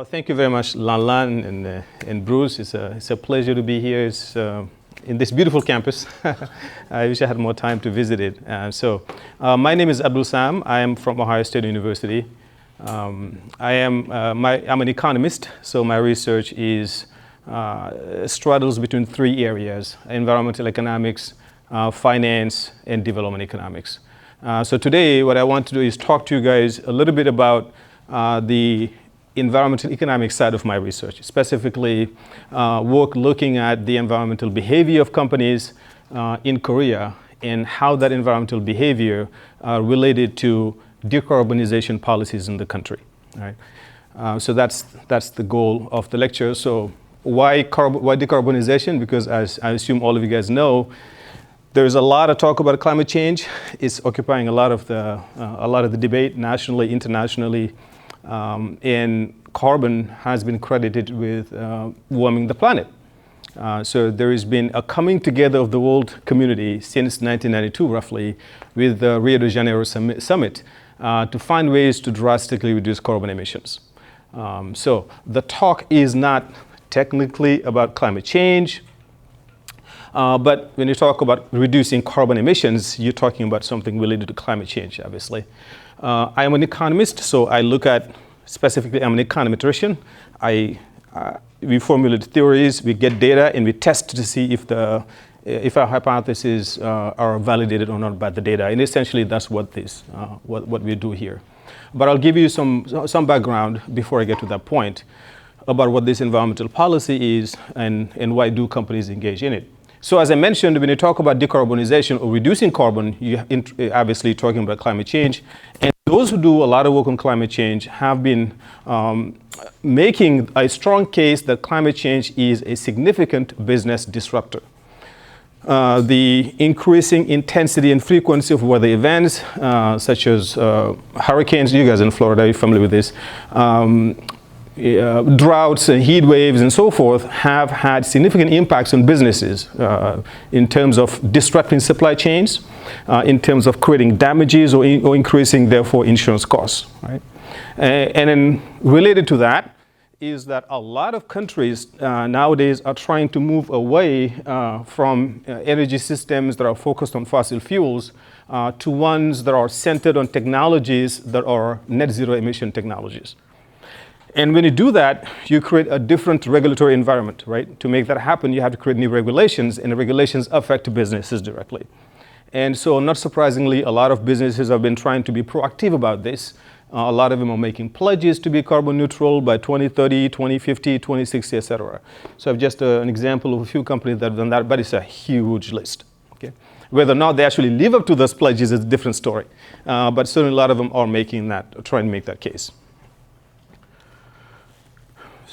Thank you very much, Lan and Bruce. It's a pleasure to be here. It's in this beautiful campus. I wish I had more time to visit it. My name is Abdoul. I am from Ohio State University. I'm an economist, so my research straddles between three areas: environmental economics, finance, and development economics. So today, what I want to do is talk to you guys a little bit about the environmental economic side of my research, specifically work looking at the environmental behavior of companies in Korea and how that environmental behavior related to decarbonization policies in the country. Right? So that's the goal of the lecture. So why decarbonization? Because as I assume all of you guys know, there's a lot of talk about climate change. It's occupying a lot of the debate nationally, internationally. And carbon has been credited with warming the planet. So there has been a coming together of the world community since 1992, roughly, with the Rio de Janeiro summit to find ways to drastically reduce carbon emissions. So the talk is not technically about climate change, but when you talk about reducing carbon emissions, you're talking about something related to climate change, obviously. I am an economist, so I look at, specifically, I'm an econometrician. We formulate theories, we get data, and we test to see if our hypotheses are validated or not by the data. And essentially, that's what we do here. But I'll give you some background before I get to that point about what this environmental policy is and why do companies engage in it. So as I mentioned, when you talk about decarbonization or reducing carbon, you're obviously talking about climate change. And those who do a lot of work on climate change have been making a strong case that climate change is a significant business disruptor. The increasing intensity and frequency of weather events, such as hurricanes, you guys in Florida, you're familiar with this, droughts and heat waves and so forth have had significant impacts on businesses in terms of disrupting supply chains, in terms of creating damages or increasing, therefore, insurance costs. Right? And then related to that is that a lot of countries nowadays are trying to move away from energy systems that are focused on fossil fuels to ones that are centered on technologies that are net zero emission technologies. And when you do that, you create a different regulatory environment, right? To make that happen, you have to create new regulations, and the regulations affect businesses directly. And so, not surprisingly, a lot of businesses have been trying to be proactive about this. A lot of them are making pledges to be carbon neutral by 2030, 2050, 2060, et cetera. So I've just an example of a few companies that have done that, but it's a huge list. Okay? Whether or not they actually live up to those pledges is a different story. But certainly a lot of them are making that, or trying to make that case.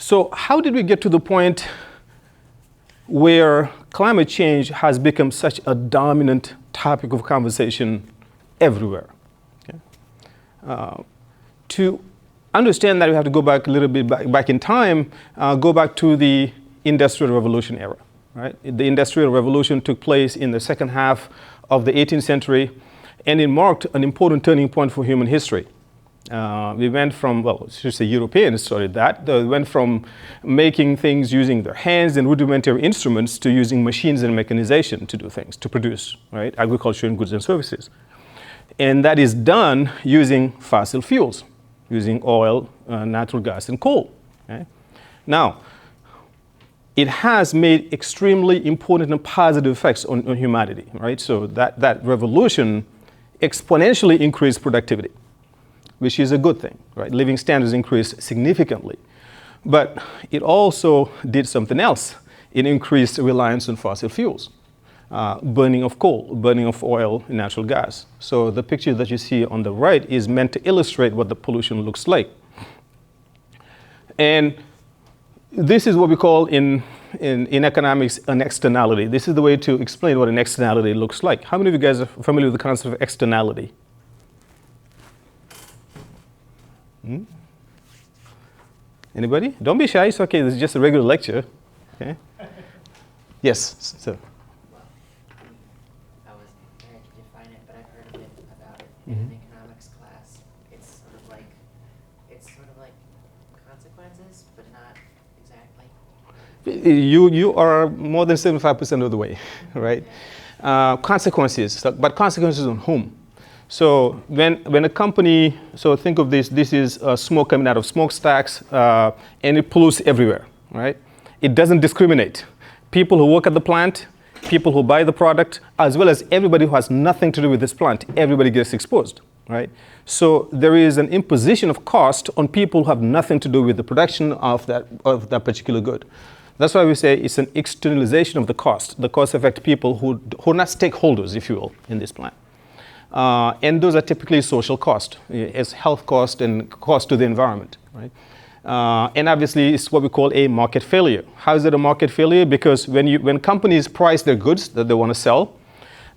So how did we get to the point where climate change has become such a dominant topic of conversation everywhere? Okay. To understand that, we have to go back a little bit back in time, go back to the Industrial Revolution era. Right? The Industrial Revolution took place in the second half of the 18th century, and it marked an important turning point for human history. We went from, well, it's just the Europeans started that. They went from making things using their hands and rudimentary instruments to using machines and mechanization to do things, to produce, right, agriculture and goods and services. And that is done using fossil fuels, using oil, natural gas, and coal. Okay? Now, it has made extremely important and positive effects on humanity, right? So that revolution exponentially increased productivity, which is a good thing, right? Living standards increased significantly. But it also did something else. It increased reliance on fossil fuels, burning of coal, burning of oil and natural gas. So the picture that you see on the right is meant to illustrate what the pollution looks like. And this is what we call in economics an externality. This is the way to explain what an externality looks like. How many of you guys are familiar with the concept of externality? Anybody? Don't be shy. It's okay. This is just a regular lecture. Okay. Yes. So. Well, I wasn't prepared to define it, but I've heard a bit about it in an economics class. It's sort of like consequences, but not exactly. You are more than 75% of the way, right? Consequences, but consequences on whom? So when a company, so think of this is smoke coming out of smokestacks, and it pollutes everywhere, right? It doesn't discriminate. People who work at the plant, people who buy the product, as well as everybody who has nothing to do with this plant, everybody gets exposed, right? So there is an imposition of cost on people who have nothing to do with the production of that particular good. That's why we say it's an externalization of the cost. The costs affect people who are not stakeholders, if you will, in this plant. And those are typically social cost, as health cost and cost to the environment, right? And obviously, it's what we call a market failure. How is it a market failure? Because when companies price their goods that they want to sell,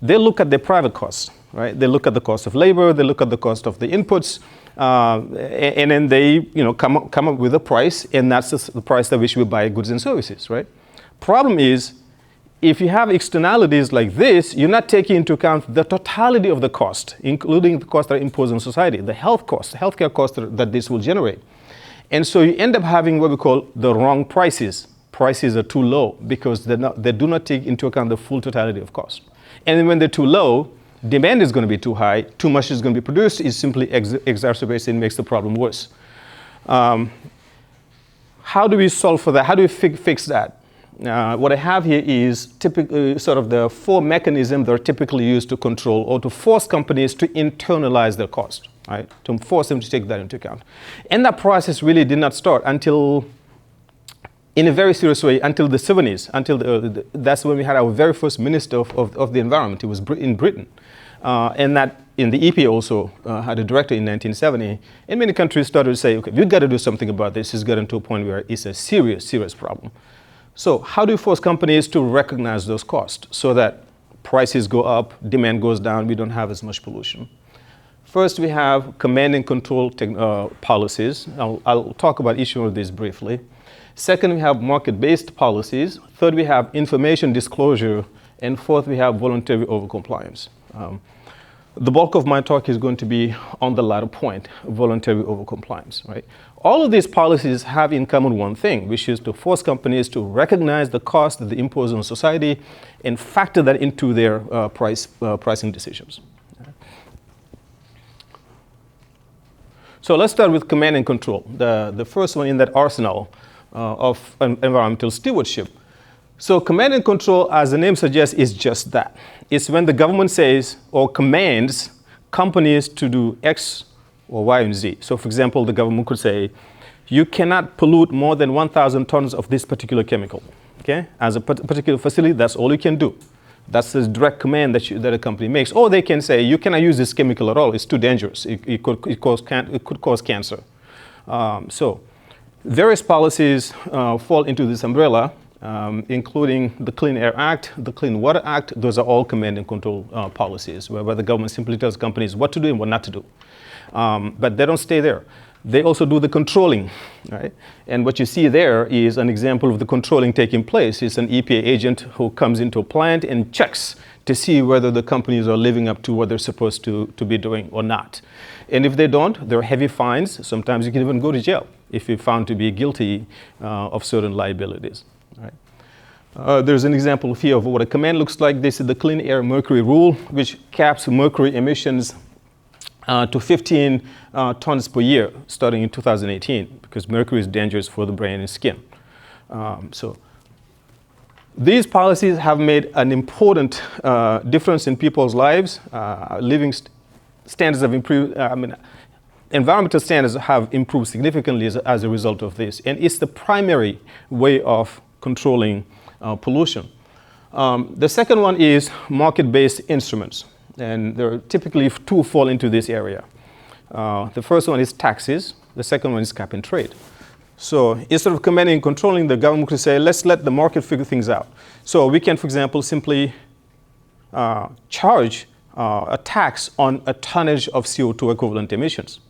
they look at their private costs, right? They look at the cost of labor, they look at the cost of the inputs, and then they come up with a price, and that's the price at which we buy goods and services, right? Problem is, if you have externalities like this, you're not taking into account the totality of the cost, including the costs that are imposed on society, the health costs, the healthcare costs that this will generate. And so you end up having what we call the wrong prices. Prices are too low because they do not take into account the full totality of cost. And then when they're too low, demand is going to be too high, too much is going to be produced, it simply exacerbates and makes the problem worse. How do we solve for that? How do we fix that? What I have here is typically sort of the 4 mechanisms that are typically used to control or to force companies to internalize their cost, right? To force them to take that into account. And that process really did not start until, in a very serious way, until the 70s. That's when we had our very first minister of the environment. It was in Britain. And that in the EPA also had a director in 1970. And many countries started to say, okay, we've got to do something about this. It's gotten to a point where it's a serious, serious problem. So how do you force companies to recognize those costs so that prices go up, demand goes down, we don't have as much pollution? First, we have command and control policies. I'll talk about each one of these briefly. Second, we have market-based policies. Third, we have information disclosure. And fourth, we have voluntary overcompliance. The bulk of my talk is going to be on the latter point, voluntary overcompliance, right? All of these policies have in common one thing, which is to force companies to recognize the cost that they impose on society and factor that into their pricing decisions. So let's start with command and control, the first one in that arsenal of environmental stewardship. So command and control, as the name suggests, is just that. It's when the government says or commands companies to do X or Y and Z. So for example, the government could say, you cannot pollute more than 1,000 tons of this particular chemical. Okay? As a particular facility, that's all you can do. That's the direct command that a company makes. Or they can say, you cannot use this chemical at all. It's too dangerous. It could cause cancer. So various policies fall into this umbrella, including the Clean Air Act, the Clean Water Act. Those are all command and control policies, where the government simply tells companies what to do and what not to do. But they don't stay there. They also do the controlling, right? And what you see there is an example of the controlling taking place. It's an EPA agent who comes into a plant and checks to see whether the companies are living up to what they're supposed to be doing or not. And if they don't, there are heavy fines. Sometimes you can even go to jail if you're found to be guilty of certain liabilities. Right? There's an example here of what a command looks like. This is the Clean Air Mercury Rule, which caps mercury emissions to 15 tons per year starting in 2018, because mercury is dangerous for the brain and skin. So these policies have made an important difference in people's lives. Living standards have improved. Environmental standards have improved significantly as a result of this. And it's the primary way of controlling pollution. The second one is market-based instruments. And there are typically 2 fall into this area. The first one is taxes. The second one is cap and trade. So instead of commanding and controlling, the government could say, let's let the market figure things out. So we can, for example, simply charge a tax on a tonnage of CO2 equivalent emissions.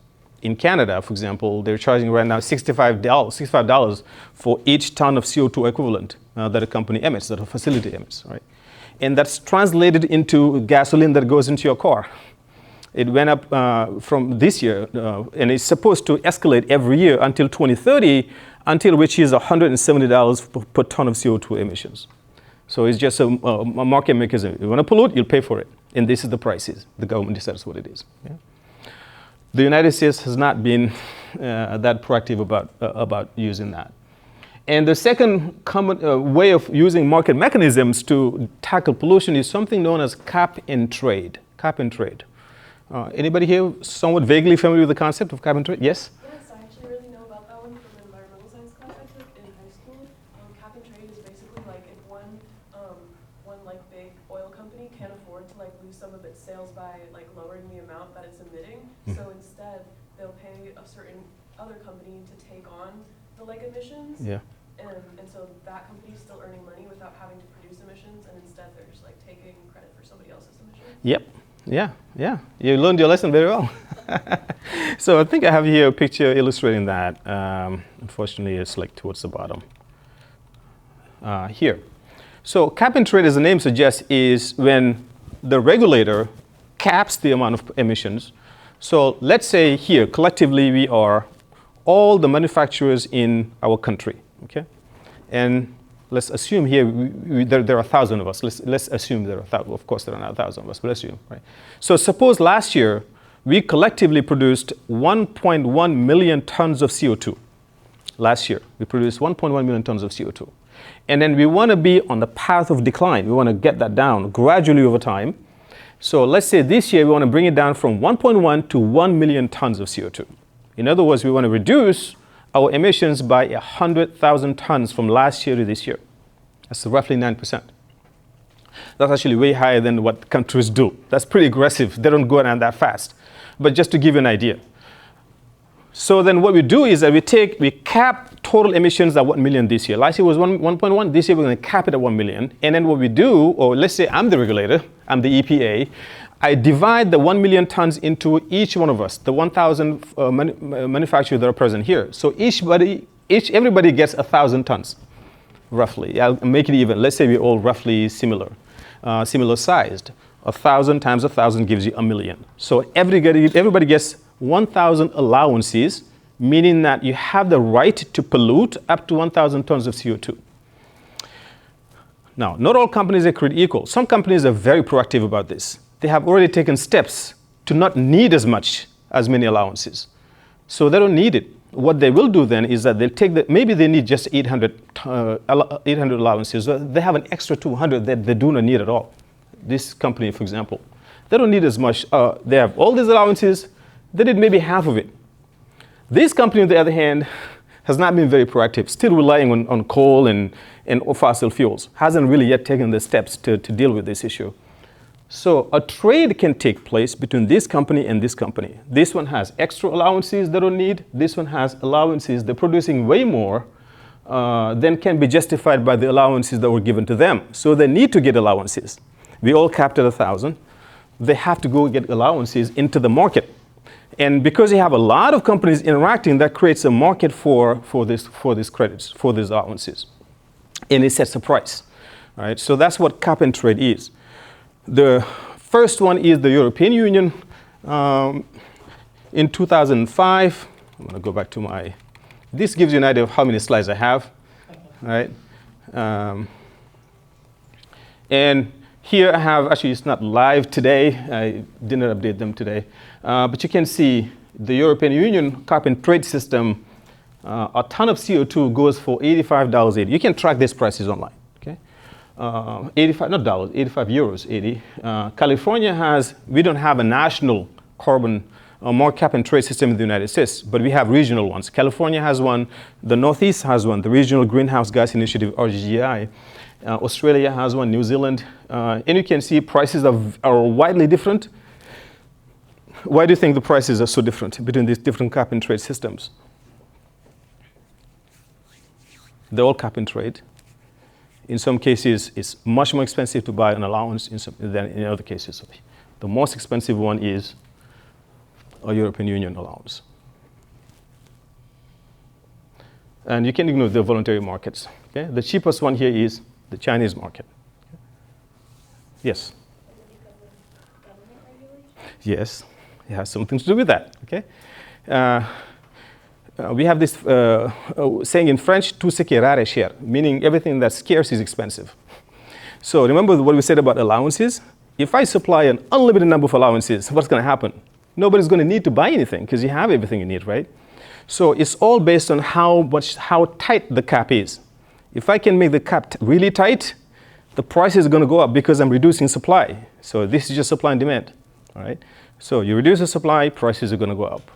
In Canada, for example, they're charging right now $65 for each ton of CO2 equivalent that a company emits, that a facility emits, right? And that's translated into gasoline that goes into your car. It went up from this year, and it's supposed to escalate every year until 2030, until which is $170 per ton of CO2 emissions. So it's just a market mechanism. You want to pollute, you'll pay for it. And this is the prices. The government decides what it is. Yeah? The United States has not been that proactive about using that. And the second common way of using market mechanisms to tackle pollution is something known as cap and trade. Cap and trade. Anybody here somewhat vaguely familiar with the concept of cap and trade? Yes? Yes, I actually really know about that one from an environmental science class I took in high school. Cap and trade is basically like if one like big oil company can't afford to like lose some of its sales by like lowering the amount that it's emitting, so instead they'll pay a certain other company to take on the like emissions. Yeah. And so that company's still earning money without having to produce emissions, and instead they're just like taking credit for somebody else's emissions. Yep. Yeah. You learned your lesson very well. So I think I have here a picture illustrating that. Unfortunately, it's like towards the bottom. Here. So cap and trade, as the name suggests, is when the regulator caps the amount of emissions. So let's say here, collectively, we are all the manufacturers in our country, okay? And let's assume here there are 1,000 of us. Let's assume there are 1,000. Of course, there are not 1,000 of us, but assume, right? So suppose last year we collectively produced 1.1 million tons of CO2. Last year we produced 1.1 million tons of CO2, and then we want to be on the path of decline. We want to get that down gradually over time. So let's say this year we want to bring it down from 1.1 to 1 million tons of CO2. In other words, we want to reduce our emissions by 100,000 tons from last year to this year. That's roughly 9%. That's actually way higher than what countries do. That's pretty aggressive. They don't go down that fast. But just to give you an idea. So then what we do is that we cap total emissions at 1 million this year. Last year was 1.1. This year we're going to cap it at 1 million. And then what we do, or let's say I'm the regulator, I'm the EPA, I divide the 1 million tons into each one of us, the 1,000 manufacturers that are present here. So everybody gets 1,000 tons, roughly. I'll make it even. Let's say we're all roughly similar sized. 1,000 times 1,000 gives you 1 million. So everybody gets 1,000 allowances, meaning that you have the right to pollute up to 1,000 tons of CO2. Now, not all companies are created equal. Some companies are very proactive about this. They have already taken steps to not need as many allowances. So they don't need it. What they will do then is that they'll take maybe they need just 800 allowances. They have an extra 200 that they do not need at all. This company, for example, they don't need as much. They have all these allowances. They did maybe half of it. This company, on the other hand, has not been very proactive, still relying on coal and fossil fuels. Hasn't really yet taken the steps to deal with this issue. So a trade can take place between this company and this company. This one has extra allowances they don't need. This one has allowances they're producing way more than can be justified by the allowances that were given to them. So they need to get allowances. We all capped at 1,000. They have to go get allowances into the market. And because you have a lot of companies interacting, that creates a market for these credits, for these allowances. And it sets a price. All right? So that's what cap and trade is. The first one is the European Union. In 2005, I'm going to go back to this gives you an idea of how many slides I have. All right? And here I have, actually it's not live today. I didn't update them today. But you can see the European Union cap and trade system, a ton of CO2 goes for $85.80. You can track these prices online. 85, not dollars, 85 euros, 80. California we don't have a national carbon more cap and trade system in the United States, but we have regional ones. California has one, the Northeast has one, the Regional Greenhouse Gas Initiative, RGGI. Australia has one, New Zealand. And you can see prices are widely different. Why do you think the prices are so different between these different cap and trade systems? They're all cap and trade. In some cases, it's much more expensive to buy an allowance than in other cases. The most expensive one is a European Union allowance. And you can ignore the voluntary markets. Okay? The cheapest one here is the Chinese market. Yes? Government regulations? Yes. It has something to do with that, okay? We have this saying in French, tout ce qui est rare est cher, meaning everything that's scarce is expensive. So remember what we said about allowances? If I supply an unlimited number of allowances, what's going to happen? Nobody's going to need to buy anything because you have everything you need, right? So it's all based on how tight the cap is. If I can make the cap really tight, the price is going to go up because I'm reducing supply. So this is just supply and demand, all right? So you reduce the supply, prices are going to go up.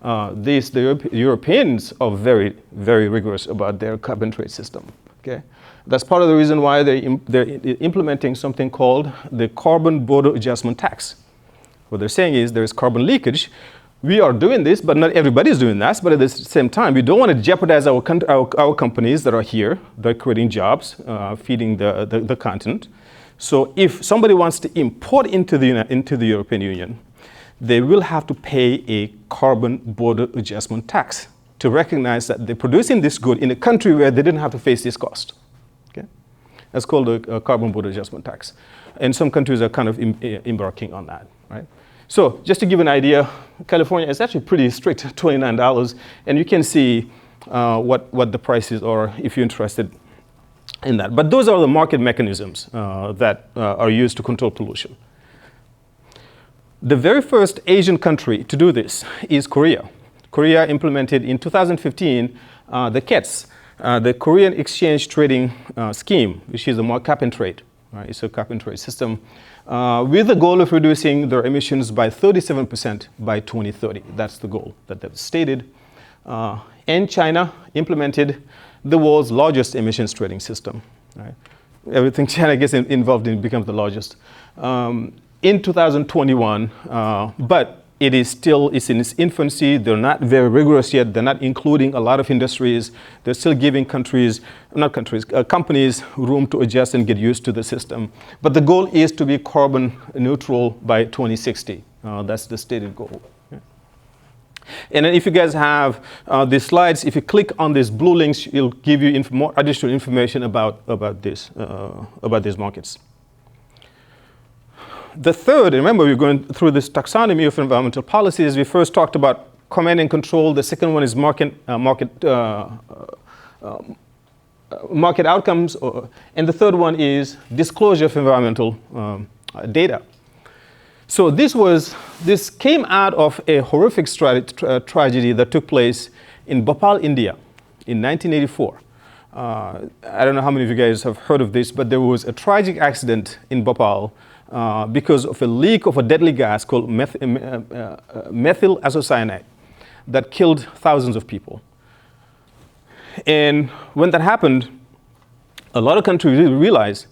The Europeans are very, very rigorous about their cap and trade system, okay? That's part of the reason why they're implementing something called the carbon border adjustment tax. What they're saying is there is carbon leakage. We are doing this, but not everybody is doing that. But at the same time, we don't want to jeopardize our companies that are here, that are creating jobs, feeding the continent. So if somebody wants to import into the European Union, they will have to pay a carbon border adjustment tax to recognize that they're producing this good in a country where they didn't have to face this cost. Okay? That's called a carbon border adjustment tax. And some countries are kind of embarking on that, right? So just to give an idea, California is actually pretty strict, $29, and you can see what the prices are if you're interested in that. But those are the market mechanisms that are used to control pollution. The very first Asian country to do this is Korea. Korea implemented in 2015 the KETS, the Korean Exchange Trading Scheme, which is a cap and trade. Right? It's a cap and trade system with the goal of reducing their emissions by 37% by 2030. That's the goal that they've stated. And China implemented the world's largest emissions trading system. Right? Everything China gets involved in becomes the largest. In 2021, but it's in its infancy. They're not very rigorous yet. They're not including a lot of industries. They're still giving companies room to adjust and get used to the system. But the goal is to be carbon neutral by 2060. That's the stated goal. Yeah. And then if you guys have these slides, if you click on these blue links, it'll give you more additional information about these markets. The third, remember we're going through this taxonomy of environmental policies. We first talked about command and control. The second one is market outcomes. And the third one is disclosure of environmental data. So this came out of a horrific tragedy that took place in Bhopal, India in 1984. I don't know how many of you guys have heard of this, but there was a tragic accident in Bhopal because of a leak of a deadly gas called methyl isocyanate that killed thousands of people. And when that happened, a lot of countries realized,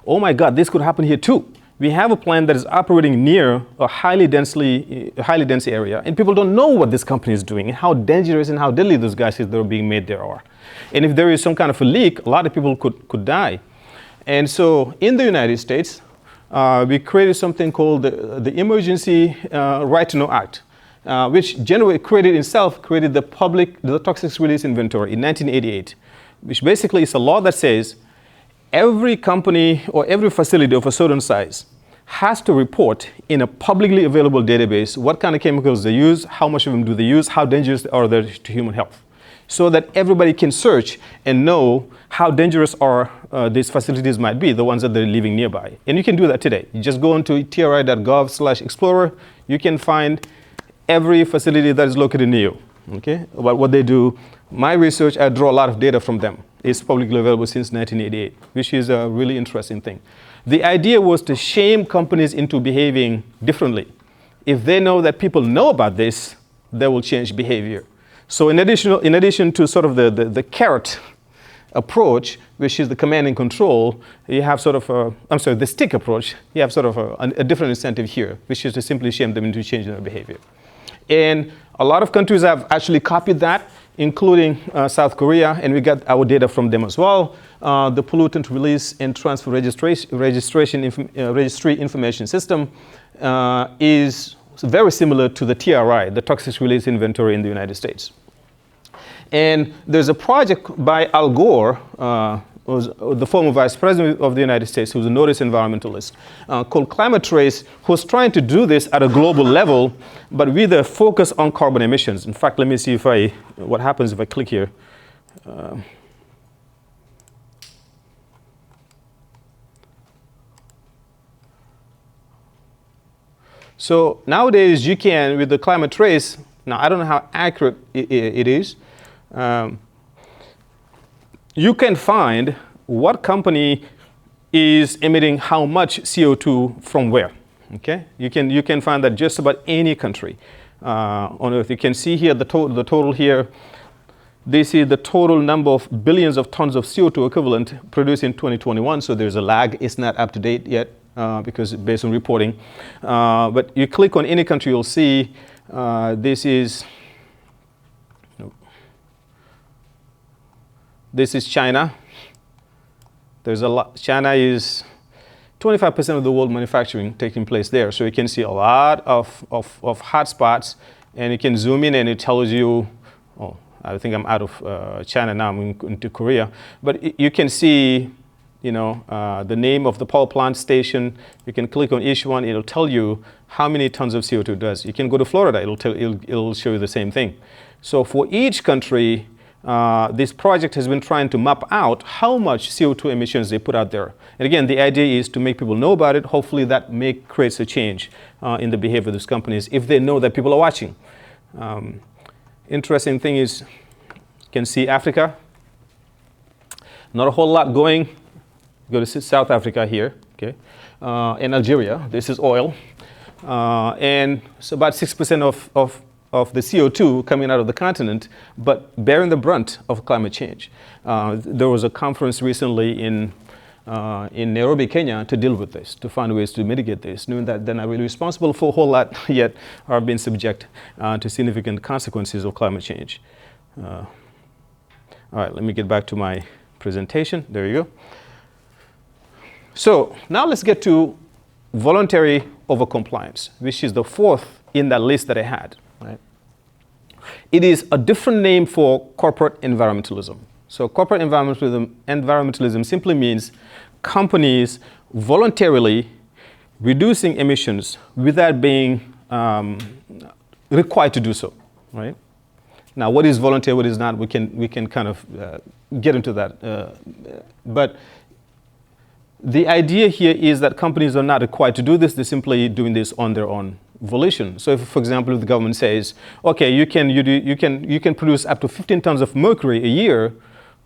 oh my God, this could happen here too. We have a plant that is operating near a highly dense area, and people don't know what this company is doing and how dangerous and how deadly those gases that are being made there are. And if there is some kind of a leak, a lot of people could die. And so in the United States, we created something called the Emergency Right to Know Act, which created the Toxics Release Inventory in 1988, which basically is a law that says every company or every facility of a certain size has to report in a publicly available database what kind of chemicals they use, how much of them do they use, how dangerous are they to human health, so that everybody can search and know how dangerous these facilities might be, the ones that they're living nearby. And you can do that today. You just go into tri.gov/explorer. You can find every facility that is located near you, okay, about what they do. My research, I draw a lot of data from them. It's publicly available since 1988, which is a really interesting thing. The idea was to shame companies into behaving differently. If they know that people know about this, they will change behavior. So in addition to sort of the carrot approach, which is the command and control, you have sort of the stick approach, you have sort of a different incentive here, which is to simply shame them into changing their behavior. And a lot of countries have actually copied that, including South Korea, and we got our data from them as well. The Pollutant Release and Transfer Registry Information System is very similar to the TRI, the Toxics Release Inventory in the United States. And there's a project by Al Gore was the former Vice President of the United States, who's a noticed environmentalist, called Climate Trace, who's trying to do this at a global level, but with a focus on carbon emissions. In fact, let me see what happens if I click here. So nowadays you can, with the Climate Trace, now I don't know how accurate it is, you can find what company is emitting how much CO2 from where. Okay, you can find that just about any country on Earth. You can see here the total here. This is the total number of billions of tons of CO2 equivalent produced in 2021. So there's a lag. It's not up to date yet because based on reporting. But you click on any country, you'll see this is China. There's a lot. China is 25% of the world manufacturing taking place there. So you can see a lot of hotspots, and you can zoom in and it tells you, oh, I think I'm out of China now, I'm into Korea. But you can see, the name of the power plant station. You can click on each one, it'll tell you how many tons of CO2 it does. You can go to Florida, it'll show you the same thing. So for each country, this project has been trying to map out how much CO2 emissions they put out there. And again, the idea is to make people know about it. Hopefully that creates a change in the behavior of these companies if they know that people are watching. Interesting thing is, you can see Africa. Not a whole lot going. Go to South Africa here, okay? And Algeria, this is oil. And it's about 6% of the CO2 coming out of the continent, but bearing the brunt of climate change. There was a conference recently in Nairobi, Kenya, to deal with this, to find ways to mitigate this, knowing that they're not really responsible for a whole lot, yet are being subject to significant consequences of climate change. All right, let me get back to my presentation. There you go. So now let's get to voluntary overcompliance, which is the fourth in that list that I had. Right? It is a different name for corporate environmentalism. So corporate environmentalism simply means companies voluntarily reducing emissions without being required to do so. Right? Now, what is voluntary, what is not, we can kind of get into that. But the idea here is that companies are not required to do this. They're simply doing this on their own volition. So if, for example, if the government says, okay, you can produce up to 15 tons of mercury a year,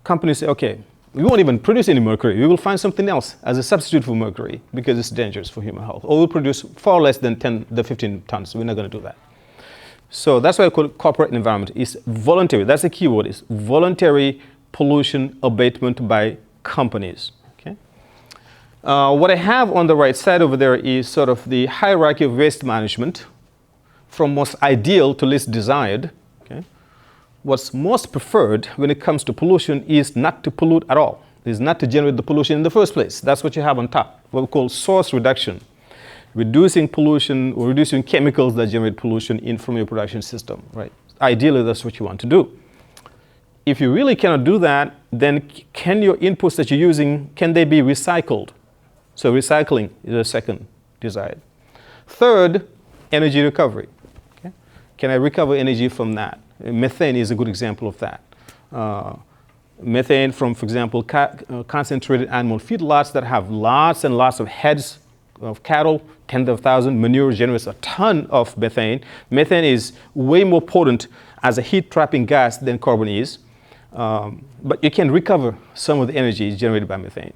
companies say, okay, we won't even produce any mercury. We will find something else as a substitute for mercury because it's dangerous for human health. Or we'll produce far less than 15 tons. We're not going to do that. So that's why I call it corporate environment. It's voluntary. That's the key word. It's voluntary pollution abatement by companies. What I have on the right side over there is sort of the hierarchy of waste management from most ideal to least desired. Okay? What's most preferred when it comes to pollution is not to pollute at all. Is not to generate the pollution in the first place. That's what you have on top, what we call source reduction. Reducing pollution or reducing chemicals that generate pollution from your production system. Right? Ideally, that's what you want to do. If you really cannot do that, then can your inputs that you're using, can they be recycled? So recycling is a second desired. Third, energy recovery. Okay? Can I recover energy from that? Methane is a good example of that. Methane from, for example, concentrated animal feedlots that have lots and lots of heads of cattle, tens of thousands, manure generates a ton of methane. Methane is way more potent as a heat-trapping gas than carbon is. But you can recover some of the energy generated by methane.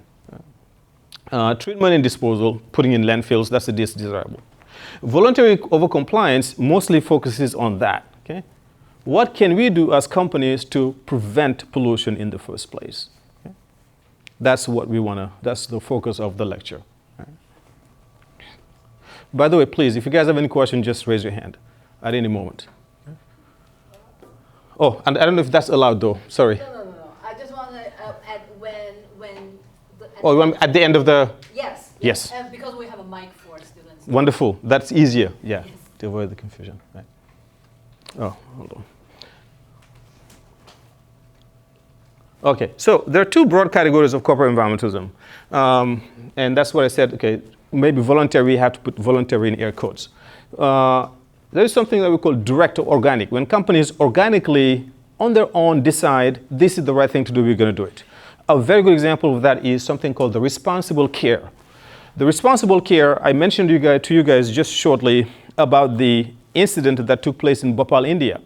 Treatment and disposal, putting in landfills, that's the least desirable. Voluntary overcompliance mostly focuses on that. Okay? What can we do as companies to prevent pollution in the first place? Okay? That's what we want to, that's the focus of the lecture. Right? By the way, please, if you guys have any questions, just raise your hand at any moment. Okay? Oh, and I don't know if that's allowed though, sorry. No. I just want to add at the end of the... Yes. Because we have a mic for students. Wonderful. That's easier, yeah, yes. To avoid the confusion. Right. Oh, hold on. Okay, so there are two broad categories of corporate environmentalism. And that's what I said, okay, maybe voluntary, we have to put voluntary in air quotes. There is something that we call direct or organic. When companies organically, on their own, decide this is the right thing to do, we're going to do it. A very good example of that is something called the responsible care. The responsible care, I mentioned to you guys just shortly about the incident that took place in Bhopal, India,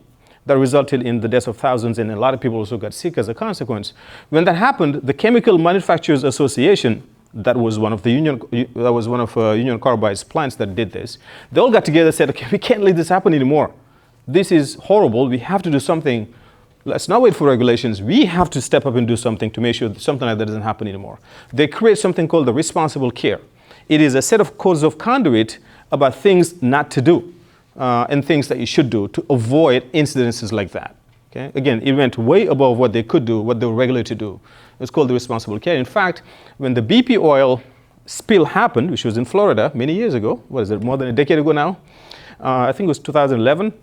that resulted in the deaths of thousands, and a lot of people also got sick as a consequence. When that happened, the Chemical Manufacturers Association, that was one of Union Carbide's plants that did this, they all got together and said, okay, we can't let this happen anymore. This is horrible. We have to do something. Let's not wait for regulations. We have to step up and do something to make sure that something like that doesn't happen anymore. They create something called the responsible care. It is a set of codes of conduct about things not to do and things that you should do to avoid incidences like that. Okay? Again, it went way above what they could do, what they were regulated to do. It's called the responsible care. In fact, when the BP oil spill happened, which was in Florida many years ago, what is it, more than a decade ago now? I think it was 2011.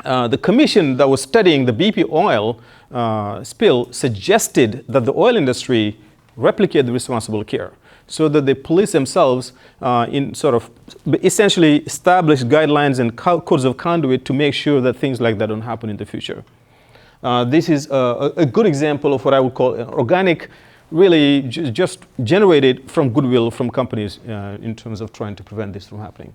The commission that was studying the BP oil spill suggested that the oil industry replicate the responsible care so that the police themselves in sort of essentially establish guidelines and codes of conduct to make sure that things like that don't happen in the future. This is a good example of what I would call organic, really just generated from goodwill from companies in terms of trying to prevent this from happening.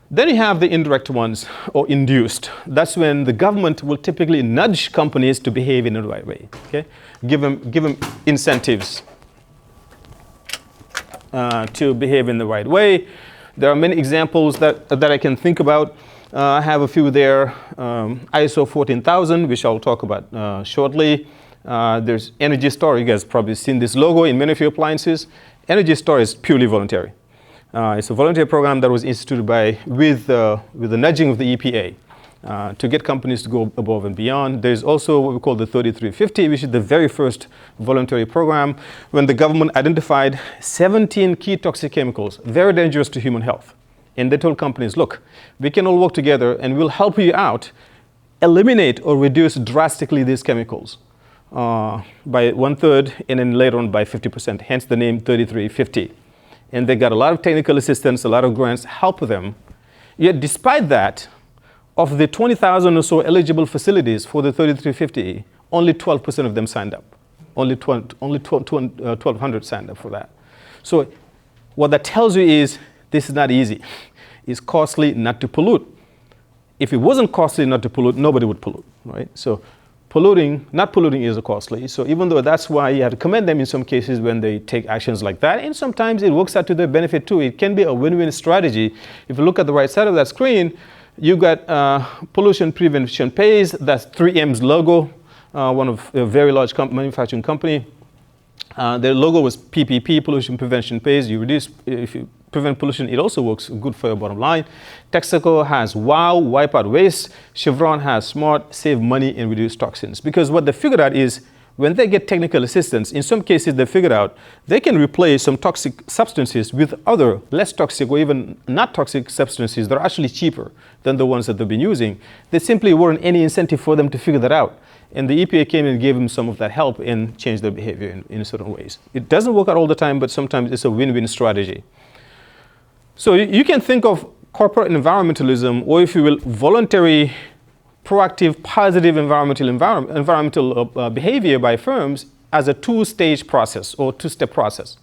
Then you have the indirect ones, or induced. That's when the government will typically nudge companies to behave in the right way. Okay? Give them incentives to behave in the right way. There are many examples that I can think about. I have a few there. ISO 14000, which I'll talk about shortly. There's Energy Star. You guys have probably seen this logo in many of your appliances. Energy Star is purely voluntary. It's a voluntary program that was instituted with the nudging of the EPA to get companies to go above and beyond. There's also what we call the 3350, which is the very first voluntary program when the government identified 17 key toxic chemicals, very dangerous to human health. And they told companies, look, we can all work together and we'll help you out, eliminate or reduce drastically these chemicals by 1/3 and then later on by 50%, hence the name 3350. And they got a lot of technical assistance, a lot of grants help them. Yet despite that, of the 20,000 or so eligible facilities for the 3350, only 12% of them signed up. Only 1,200 signed up for that. So what that tells you is this is not easy. It's costly not to pollute. If it wasn't costly not to pollute, nobody would pollute, right? So not polluting is costly. So even though that's why you have to commend them in some cases when they take actions like that, and sometimes it works out to their benefit too. It can be a win-win strategy. If you look at the right side of that screen, you got pollution prevention pays. That's 3M's logo, one of a very large manufacturing company. Their logo was PPP, pollution prevention pays. You reduce, if you prevent pollution, it also works good for your bottom line. Texaco has WOW, wipe out waste. Chevron has SMART, save money and reduce toxins. Because what they figured out is when they get technical assistance, in some cases they figured out they can replace some toxic substances with other less toxic or even not toxic substances that are actually cheaper than the ones that they've been using. There simply weren't any incentive for them to figure that out. And the EPA came and gave them some of that help and changed their behavior in certain ways. It doesn't work out all the time, but sometimes it's a win-win strategy. So you can think of corporate environmentalism, or if you will, voluntary, proactive, positive environmental behavior by firms as a two-stage process or two-step process.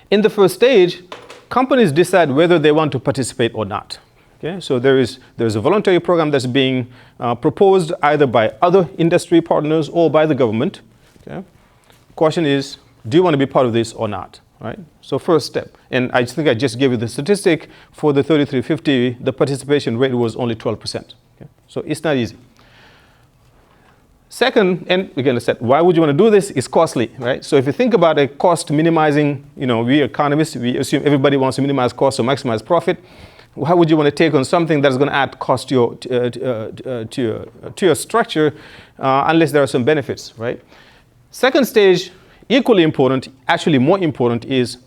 In the first stage, companies decide whether they want to participate or not. Okay? So there's a voluntary program that's being proposed either by other industry partners or by the government. Okay? Question is, do you want to be part of this or not? Right? So first step, and I think I just gave you the statistic for the 3350, the participation rate was only 12%. Okay? So it's not easy. Second, and again, I said, why would you want to do this? It's costly, right? So if you think about a cost minimizing, we economists, we assume everybody wants to minimize cost or maximize profit. How would you want to take on something that's going to add cost to your structure unless there are some benefits, right? Second stage, equally important, actually more important, is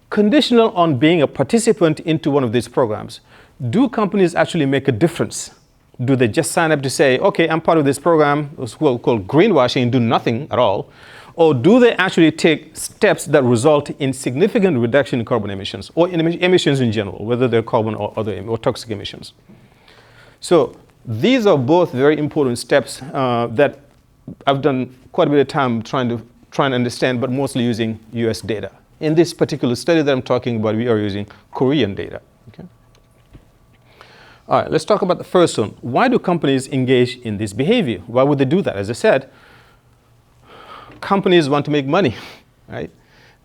conditional on being a participant into one of these programs. Do companies actually make a difference Do they just sign up to say, okay, I'm part of this program, it's called greenwashing, and do nothing at all? Or do they actually take steps that result in significant reduction in carbon emissions, or in emissions in general, whether they're carbon or other or toxic emissions? So these are both very important steps that I've done quite a bit of time trying to understand, but mostly using US data. In this particular study that I'm talking about, we are using Korean data. Okay? All right, let's talk about the first one. Why do companies engage in this behavior? Why would they do that? As I said, companies want to make money, right?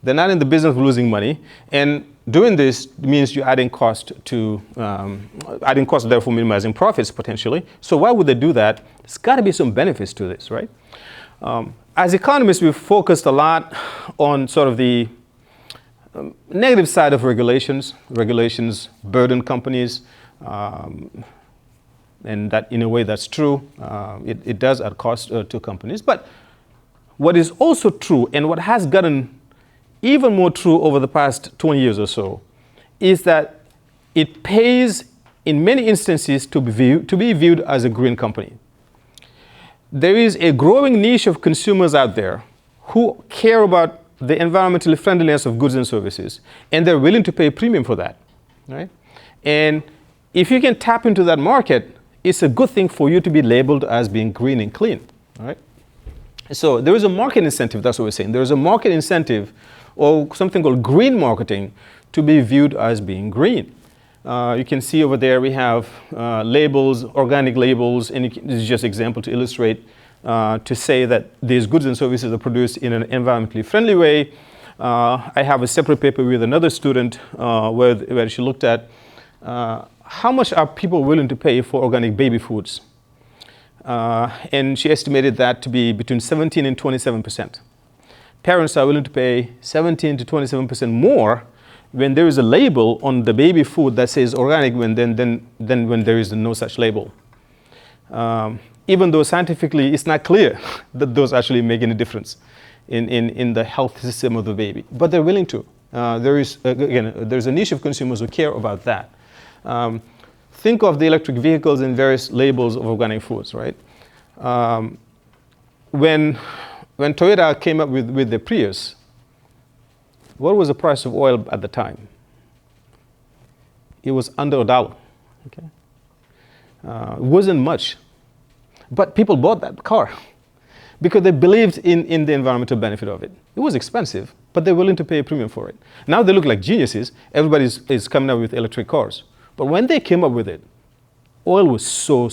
They're not in the business of losing money, and doing this means you're adding cost to, therefore minimizing profits potentially. So why would they do that? There's got to be some benefits to this, right? As economists, we've focused a lot on sort of the negative side of regulations. Regulations burden companies, and that in a way that's true. It does add cost to companies. But what is also true, and what has gotten even more true over the past 20 years or so, is that it pays in many instances to be viewed as a green company. There is a growing niche of consumers out there who care about the environmental friendliness of goods and services, and they're willing to pay a premium for that, right? And if you can tap into that market, it's a good thing for you to be labeled as being green and clean, right? So there is a market incentive, that's what we're saying. There is a market incentive, or something called green marketing, to be viewed as being green. You can see over there we have labels, organic labels, and this is just an example to illustrate, to say that these goods and services are produced in an environmentally friendly way. I have a separate paper with another student where she looked at how much are people willing to pay for organic baby foods. And she estimated that to be between 17 and 27%. Parents are willing to pay 17 to 27% more when there is a label on the baby food that says organic than when there is no such label. Even though scientifically it's not clear that those actually make any difference in the health system of the baby. But they're willing to. There's a niche of consumers who care about that. Think of the electric vehicles and various labels of organic foods, right? When Toyota came up with the Prius, what was the price of oil at the time? It was under $1. Okay? It wasn't much. But people bought that car because they believed in the environmental benefit of it. It was expensive, but they're willing to pay a premium for it. Now they look like geniuses. Everybody is coming up with electric cars. But when they came up with it, oil was so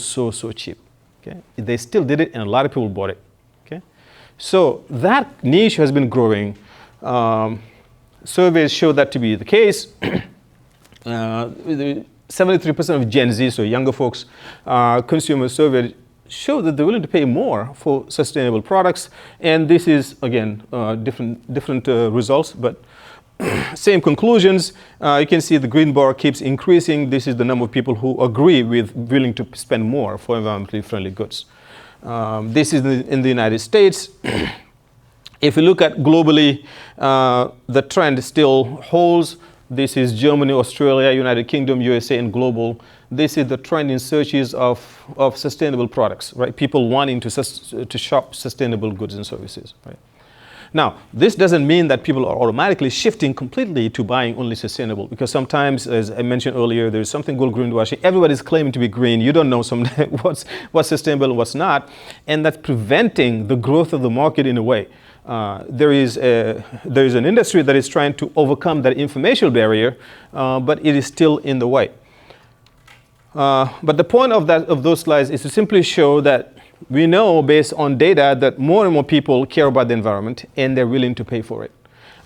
cheap. Okay? They still did it, and a lot of people bought it. Okay? So that niche has been growing. Surveys show that to be the case. 73% of Gen Z, so younger folks, consumers surveyed, show that they're willing to pay more for sustainable products. And this is, again, different results, but same conclusions. You can see the green bar keeps increasing. This is the number of people who agree with willing to spend more for environmentally friendly goods. This is in the United States. If you look at globally, the trend still holds. This is Germany, Australia, United Kingdom, USA, and global. This is the trend in searches of sustainable products, right? People wanting to shop sustainable goods and services, right? Now, this doesn't mean that people are automatically shifting completely to buying only sustainable, because sometimes, as I mentioned earlier, there's something called greenwashing. Everybody's claiming to be green. You don't know what's sustainable and what's not, and that's preventing the growth of the market in a way. There is an industry that is trying to overcome that informational barrier, but it is still in the way. But the point of those slides is to simply show that we know, based on data, that more and more people care about the environment and they're willing to pay for it,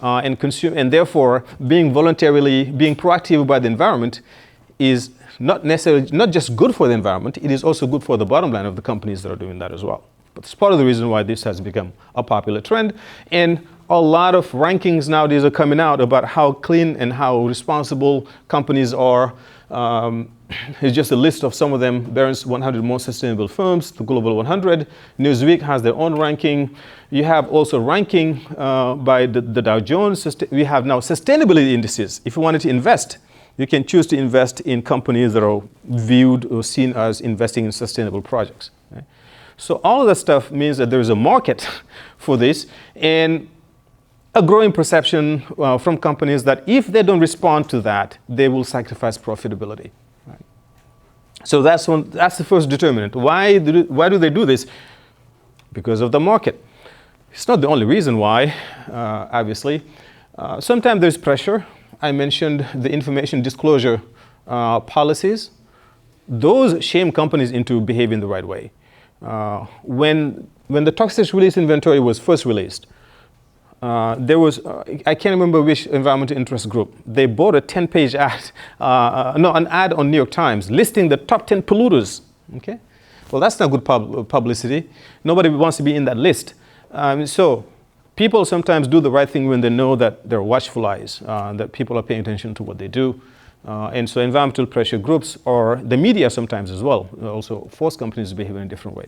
and therefore being proactive about the environment is not just good for the environment. It is also good for the bottom line of the companies that are doing that as well. But it's part of the reason why this has become a popular trend. And a lot of rankings nowadays are coming out about how clean and how responsible companies are. Here's just a list of some of them. Barron's 100 most sustainable firms, the Global 100. Newsweek has their own ranking. You have also ranking by the Dow Jones. We have now sustainability indices. If you wanted to invest You can choose to invest in companies that are viewed or seen as investing in sustainable projects. Right? So all of that stuff means that there is a market for this, and a growing perception from companies that if they don't respond to that, they will sacrifice profitability. Right? So that's the first determinant. Why do they do this? Because of the market. It's not the only reason why, obviously. Sometimes there's pressure. I mentioned the information disclosure policies. Those shame companies into behaving the right way. When the toxic release inventory was first released, there was, I can't remember which environmental interest group, they bought a 10-page ad, an ad on New York Times listing the top 10 polluters. Okay? Well, that's not good publicity. Nobody wants to be in that list. So people sometimes do the right thing when they know that they're watchful eyes, that people are paying attention to what they do. And so environmental pressure groups, or the media sometimes as well, also force companies to behave in a different way.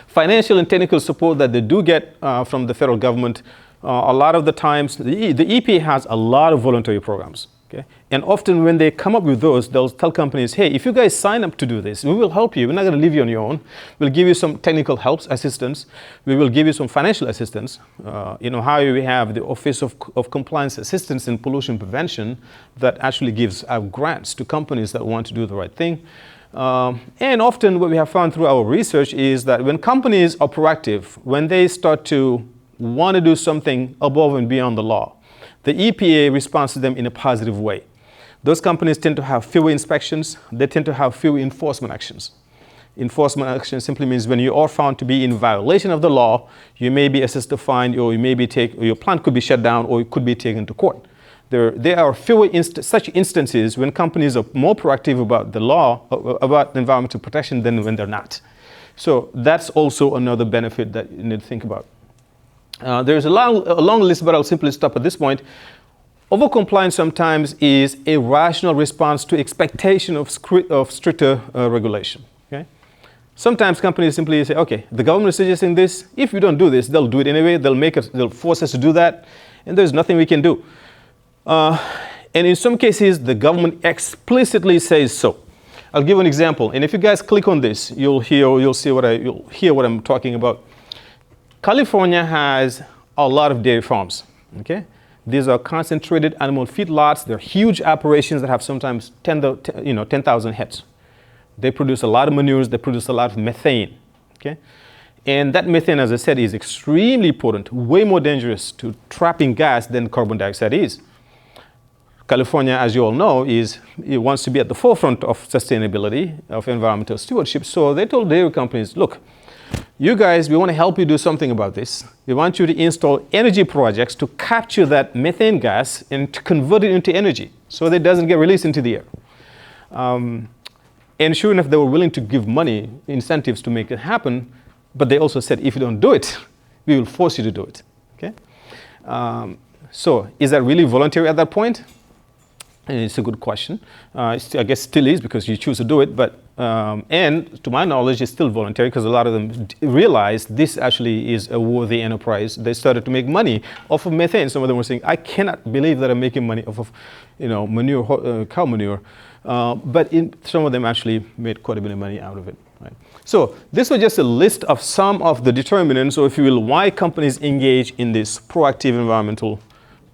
Financial and technical support that they do get from the federal government, a lot of the times, the EPA has a lot of voluntary programs. Okay? And often when they come up with those, they'll tell companies, hey, if you guys sign up to do this, we will help you. We're not going to leave you on your own. We'll give you some technical help, assistance. We will give you some financial assistance. How we have the Office of Compliance Assistance and Pollution Prevention that actually gives out grants to companies that want to do the right thing. And often what we have found through our research is that when companies are proactive, when they start to want to do something above and beyond the law, the EPA responds to them in a positive way. Those companies tend to have fewer inspections. They tend to have fewer enforcement actions. Enforcement action simply means when you are found to be in violation of the law, you may be assessed a fine, or your plant could be shut down, or it could be taken to court. There are fewer such instances when companies are more proactive about the law, about environmental protection, than when they're not. So that's also another benefit that you need to think about. There's a long list, but I'll simply stop at this point. Overcompliance sometimes is a rational response to expectation of stricter regulation. Okay? Sometimes companies simply say, okay, the government is suggesting this. If you don't do this, they'll do it anyway. They'll force us to do that, and there's nothing we can do. And in some cases, the government explicitly says so. I'll give an example, and if you guys click on this, you'll hear what I'm talking about. California has a lot of dairy farms. Okay, these are concentrated animal feedlots. They're huge operations that have sometimes 10,000 heads. They produce a lot of manures. They produce a lot of methane. Okay, and that methane, as I said, is extremely potent, way more dangerous to trapping gas than carbon dioxide is. California, as you all know, it wants to be at the forefront of sustainability, of environmental stewardship. So they told dairy companies, look, you guys, we want to help you do something about this. We want you to install energy projects to capture that methane gas and to convert it into energy so that it doesn't get released into the air. And sure enough, they were willing to give money, incentives to make it happen, but they also said, if you don't do it, we will force you to do it. Okay? So is that really voluntary at that point? And it's a good question. I guess still is, because you choose to do it, but and to my knowledge, it's still voluntary because a lot of them realized this actually is a worthy enterprise. They started to make money off of methane. Some of them were saying, I cannot believe that I'm making money off of manure, cow manure. But some of them actually made quite a bit of money out of it. Right? So this was just a list of some of the determinants, or if you will, why companies engage in this proactive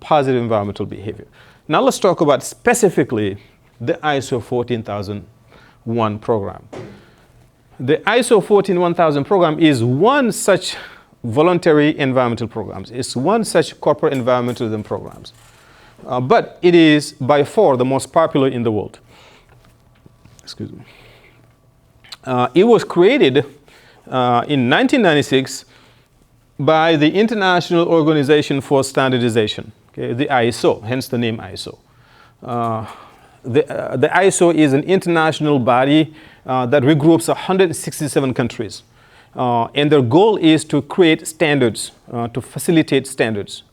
positive environmental behavior. Now let's talk about specifically the ISO 14001 program. The ISO 14001 program is one such voluntary environmental program. It's one such corporate environmentalism programs. But it is by far the most popular in the world. Excuse me. It was created in 1996 by the International Organization for Standardization. Okay, the ISO, hence the name ISO. The ISO is an international body that regroups 167 countries. And their goal is to create standards, to facilitate standards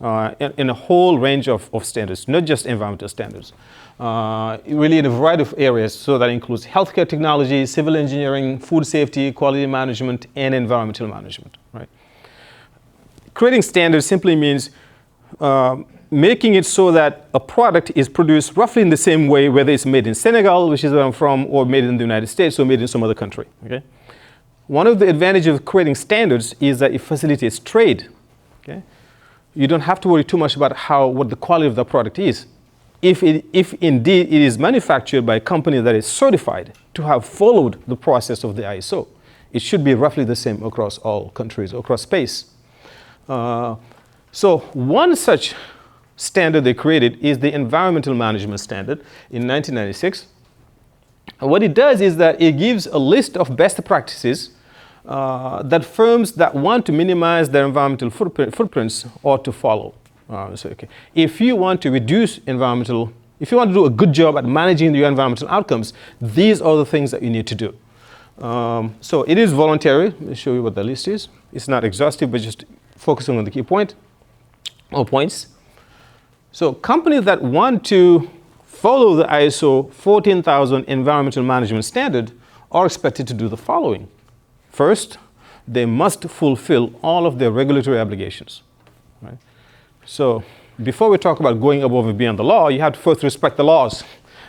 in a whole range of standards, not just environmental standards. Really in a variety of areas, so that includes healthcare technology, civil engineering, food safety, quality management, and environmental management. Right? Creating standards simply means making it so that a product is produced roughly in the same way, whether it's made in Senegal, which is where I'm from, or made in the United States, or made in some other country. Okay? One of the advantages of creating standards is that it facilitates trade. Okay? You don't have to worry too much about what the quality of the product is. If indeed it is manufactured by a company that is certified to have followed the process of the ISO, it should be roughly the same across all countries, across space. So one such standard they created is the Environmental Management Standard in 1996. And what it does is that it gives a list of best practices that firms that want to minimize their environmental footprints ought to follow. If you want to if you want to do a good job at managing your environmental outcomes, these are the things that you need to do. So it is voluntary. Let me show you what the list is. It's not exhaustive, but just focusing on the key points. So companies that want to follow the ISO 14000 Environmental Management Standard are expected to do the following. First, they must fulfill all of their regulatory obligations. Right? So before we talk about going above and beyond the law, you have to first respect the laws,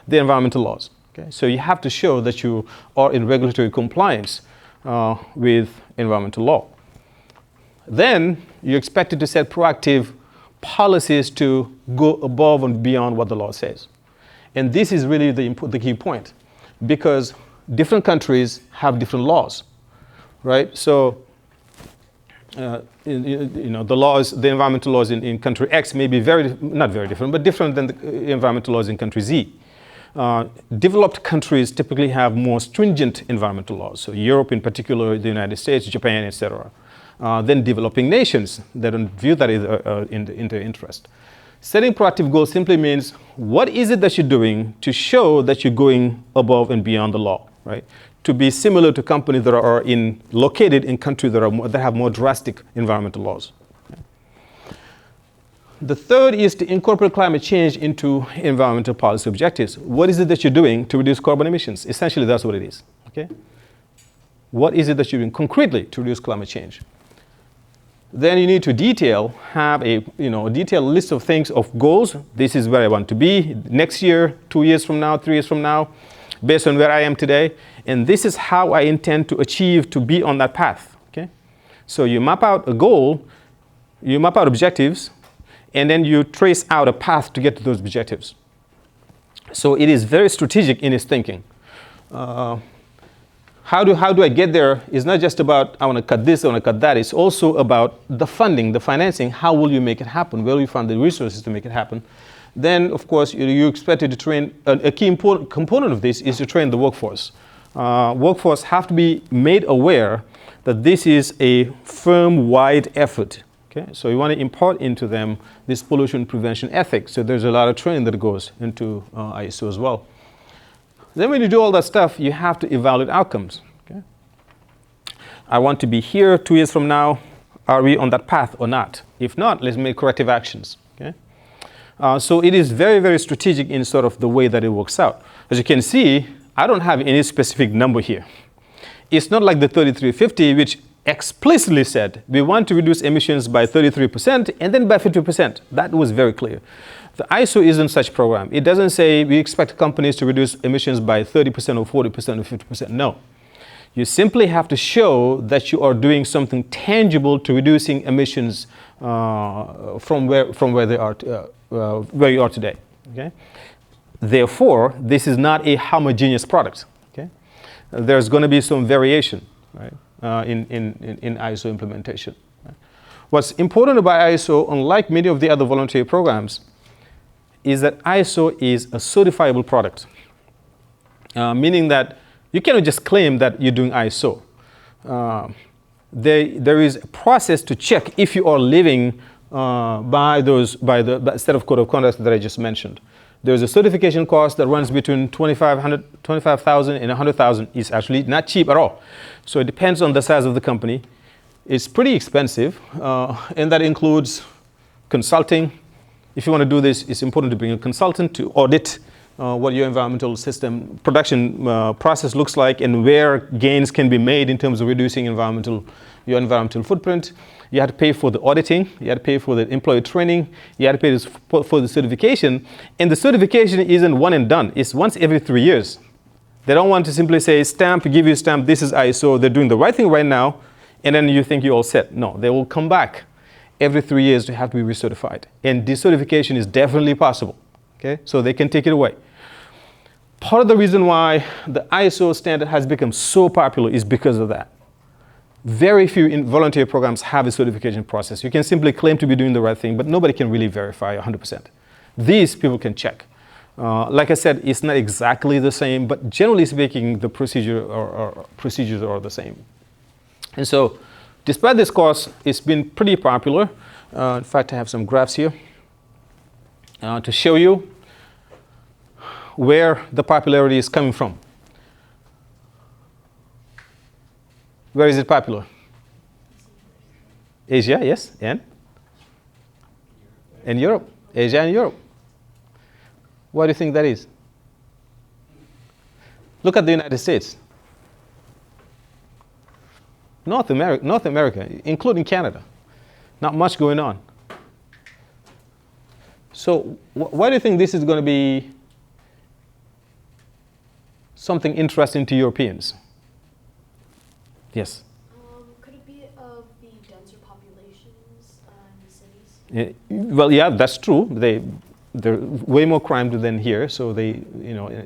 the environmental laws. Okay? So you have to show that you are in regulatory compliance with environmental law. Then you're expected to set proactive policies to go above and beyond what the law says. And this is really the key point, because different countries have different laws, right? So the environmental laws in country X may be not very different, but different than the environmental laws in country Z. Developed countries typically have more stringent environmental laws. So Europe in particular, the United States, Japan, etc. Then developing nations that don't view that in their interest. Setting proactive goals simply means what is it that you're doing to show that you're going above and beyond the law, right? To be similar to companies that are located in countries that have more drastic environmental laws. The third is to incorporate climate change into environmental policy objectives. What is it that you're doing to reduce carbon emissions? Essentially, that's what it is. Okay? What is it that you're doing concretely to reduce climate change? Then you need to have a detailed list of things, of goals. This is where I want to be next year, 2 years from now, 3 years from now, based on where I am today. And this is how I intend to be on that path. Okay? So you map out a goal, you map out objectives, and then you trace out a path to get to those objectives. So it is very strategic in its thinking. How do I get there? It's not just about I want to cut this, I want to cut that. It's also about the funding, the financing. How will you make it happen? Where will you find the resources to make it happen? Then, of course, you're expected to train. A key important component of this is to train the workforce. Workforce have to be made aware that this is a firm-wide effort. Okay? So you want to impart into them this pollution prevention ethics. So there's a lot of training that goes into ISO as well. Then when you do all that stuff, you have to evaluate outcomes. Okay? I want to be here 2 years from now. Are we on that path or not? If not, let's make corrective actions. Okay? So it is very, very strategic in sort of the way that it works out. As you can see, I don't have any specific number here. It's not like the 3350, which explicitly said we want to reduce emissions by 33% and then by 50%. That was very clear. The ISO isn't such program. It doesn't say we expect companies to reduce emissions by 30% or 40% or 50%. No. You simply have to show that you are doing something tangible to reducing emissions from where they are where you are today. Okay? Therefore, this is not a homogeneous product. Okay? There's going to be some variation, right, in ISO implementation. Right? What's important about ISO, unlike many of the other voluntary programs, is that ISO is a certifiable product, meaning that you cannot just claim that you're doing ISO. There is a process to check if you are living by the set of code of conduct that I just mentioned. There's a certification cost that runs between $25,000 and $100,000. It's actually not cheap at all. So it depends on the size of the company. It's pretty expensive, and that includes consulting. If you want to do this, it's important to bring a consultant to audit what your environmental system production process looks like and where gains can be made in terms of reducing your environmental footprint. You have to pay for the auditing. You have to pay for the employee training. You have to pay for the certification. And the certification isn't one and done. It's once every 3 years. They don't want to simply say, stamp, give you a stamp, this is ISO. They're doing the right thing right now, and then you think you're all set. No, they will come back every 3 years to have to be recertified. And decertification is definitely possible. Okay, so they can take it away. Part of the reason why the ISO standard has become so popular is because of that. Very few volunteer programs have a certification process. You can simply claim to be doing the right thing, but nobody can really verify 100%. These people can check. Like I said, it's not exactly the same, but generally speaking, the procedures are the same. And so, despite this course, it's been pretty popular. In fact, I have some graphs here to show you where the popularity is coming from. Where is it popular? Asia, yes, and Europe. Asia and Europe. Why do you think that is? Look at the United States. North America, including Canada. Not much going on. So why do you think this is going to be something interesting to Europeans? Yes? Could it be of the denser populations in the cities? Well, yeah, that's true. They're way more crime than here, so the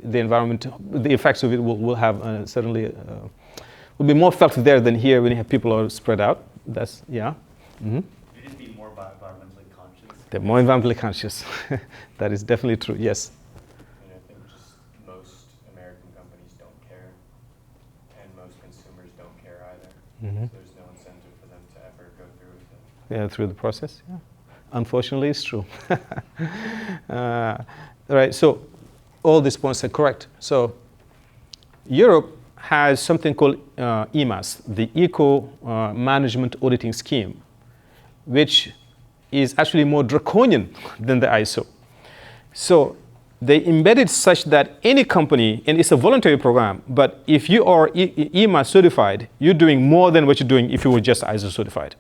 environment, the effects of it will have certainly will be more felt there than here when you have people are spread out. That's, yeah. Mm-hmm. They just be more environmentally conscious. They're more environmentally conscious. That is definitely true, yes. And I think just most American companies don't care, and most consumers don't care either. Mm-hmm. So there's no incentive for them to ever go through with it. Yeah, through the process, yeah. Unfortunately, it's true. Right, so all these points are correct. So Europe has something called EMAS, the Eco Management Auditing Scheme, which is actually more draconian than the ISO. So they embedded such that any company, and it's a voluntary program, but if you are EMAS certified, you're doing more than what you're doing if you were just ISO certified.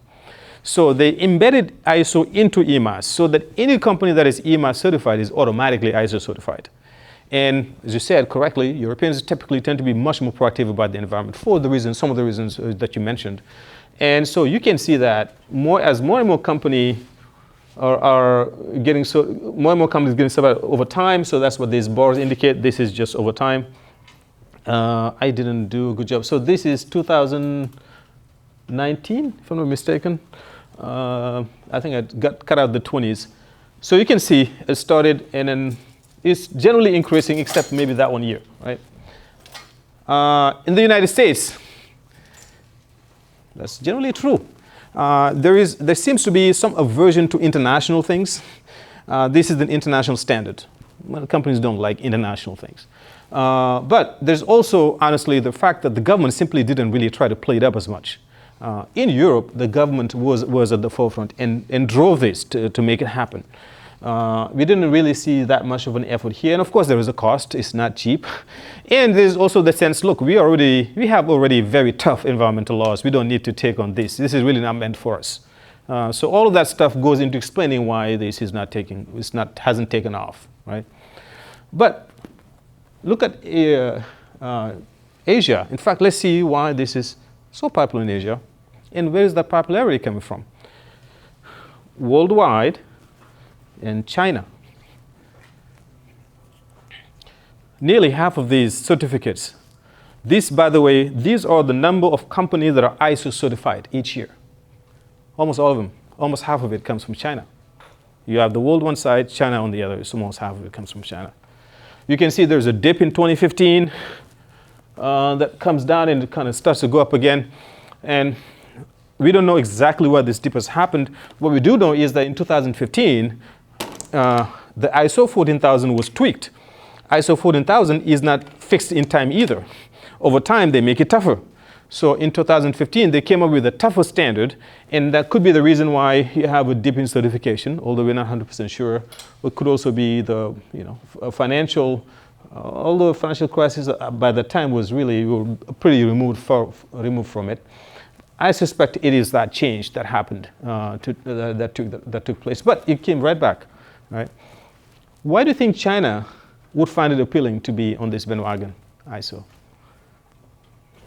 So they embedded ISO into EMAS so that any company that is EMAS certified is automatically ISO certified. And as you said correctly, Europeans typically tend to be much more proactive about the environment for the reasons, some of the reasons that you mentioned. And so you can see that as more and more companies are getting more and more companies getting certified over time. So that's what these bars indicate. This is just over time. I didn't do a good job. So this is 2019, if I'm not mistaken. I think I cut out the 20s. So you can see it started and then it's generally increasing except maybe that 1 year, right? In the United States, that's generally true. There seems to be some aversion to international things. This is an international standard. Well, companies don't like international things. But there's also, honestly, the fact that the government simply didn't really try to play it up as much. In Europe, the government was at the forefront and drove this to make it happen. We didn't really see that much of an effort here. And of course, there is a cost. It's not cheap. And there's also the sense, look, we have already very tough environmental laws. We don't need to take on this. This is really not meant for us. So all of that stuff goes into explaining why this hasn't taken off, right? But look at Asia. In fact, let's see why this is so popular in Asia. And where is that popularity coming from? Worldwide, in China. Nearly half of these certificates. This, by the way, these are the number of companies that are ISO certified each year. Almost all of them, almost half of it comes from China. You have the world one side, China on the other, so almost half of it comes from China. You can see there's a dip in 2015 that comes down and it kind of starts to go up again. And we don't know exactly why this dip has happened. What we do know is that in 2015, the ISO 14000 was tweaked. ISO 14000 is not fixed in time either. Over time, they make it tougher. So in 2015, they came up with a tougher standard, and that could be the reason why you have a dip in certification, although we're not 100% sure. It could also be the financial although financial crisis by the time was really, we were pretty removed from it. I suspect it is that change that happened, that took place. But it came right back, right? Why do you think China would find it appealing to be on this bandwagon, ISO?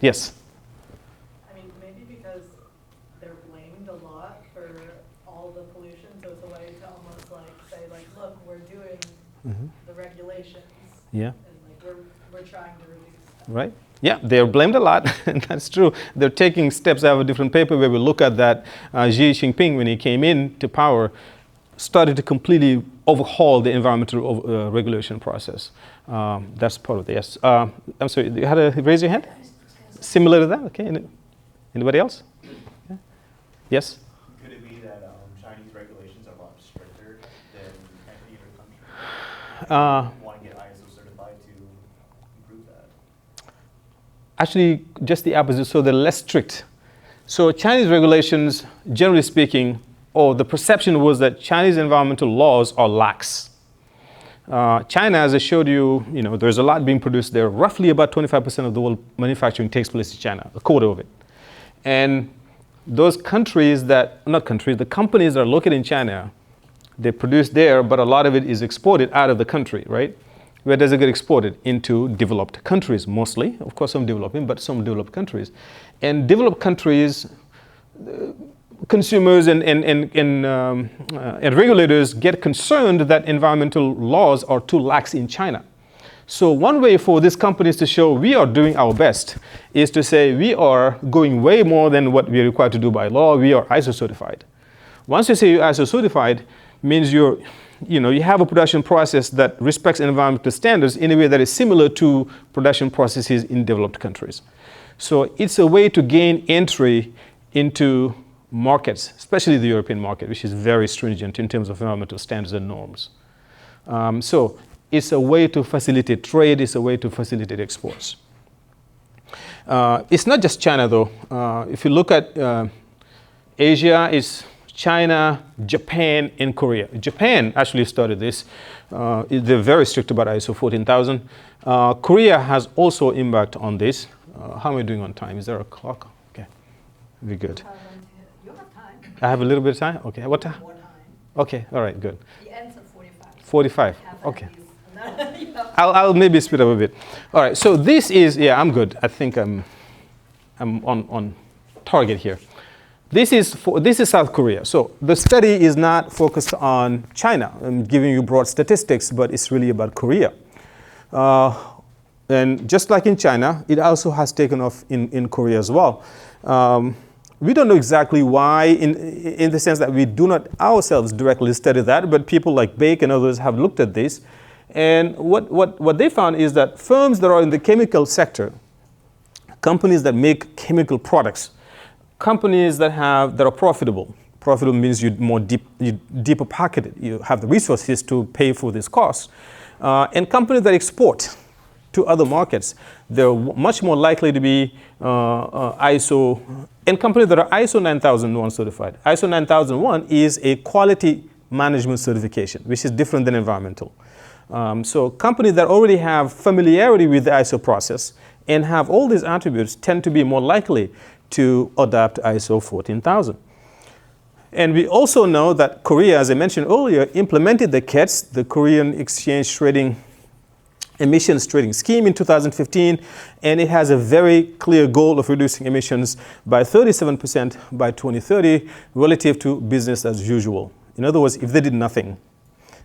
Yes? I mean, maybe because they're blamed a lot for all the pollution, so it's a way to almost like say, like, look, we're doing the regulations. Yeah. And like we're trying to reduce that. Right? Yeah, they're blamed a lot, and that's true. They're taking steps. I have a different paper where we look at that. Xi Jinping, when he came into power, started to completely overhaul the environmental regulation process. That's part of it, yes. I'm sorry, you had to raise your hand? Similar to that, okay. Anybody else? Yeah. Yes? Could it be that Chinese regulations are a lot stricter than any other country? Want to get ISO certified to improve that? Actually, just the opposite. So they're less strict. So Chinese regulations, generally speaking, or the perception was that Chinese environmental laws are lax. China, as I showed you, there's a lot being produced there. Roughly about 25% of the world manufacturing takes place in China, a quarter of it. And those countries the companies that are located in China, they produce there, but a lot of it is exported out of the country, right? Where does it get exported? Into developed countries, mostly. Of course, some developing, but some developed countries. And developed countries, consumers and regulators get concerned that environmental laws are too lax in China. So one way for these companies to show we are doing our best is to say we are going way more than what we are required to do by law. We are ISO certified. Once you say you're ISO certified, means you have a production process that respects environmental standards in a way that is similar to production processes in developed countries. So it's a way to gain entry into markets, especially the European market, which is very stringent in terms of environmental standards and norms. So it's a way to facilitate trade, it's a way to facilitate exports. It's not just China, though. If you look at Asia, it's China, Japan, and Korea. Japan actually started this. They're very strict about ISO 14000. Korea has also embarked on this. How am I doing on time? Is there a clock? Okay, very good. You have time. I have a little bit of time? Okay, what time? More time. Okay, all right, good. The ends at 45. 45, Half okay. at least. You know. I'll maybe speed up a bit. All right, so this is, yeah, I'm good. I think I'm on target here. This is South Korea. So the study is not focused on China. I'm giving you broad statistics, but it's really about Korea. And just like in China, it also has taken off in Korea as well. We don't know exactly why, in the sense that we do not ourselves directly study that, but people like Baek and others have looked at this. And what they found is that firms that are in the chemical sector, companies that make chemical products, companies that are profitable. Profitable means you deeper pocketed. You have the resources to pay for this cost. And companies that export to other markets, they're much more likely to be ISO, and companies that are ISO 9001 certified. ISO 9001 is a quality management certification, which is different than environmental. So companies that already have familiarity with the ISO process and have all these attributes tend to be more likely to adopt ISO 14000. And we also know that Korea, as I mentioned earlier, implemented the KETS, the Korean Exchange Trading Emissions Trading Scheme, in 2015, and it has a very clear goal of reducing emissions by 37% by 2030 relative to business as usual. In other words, if they did nothing,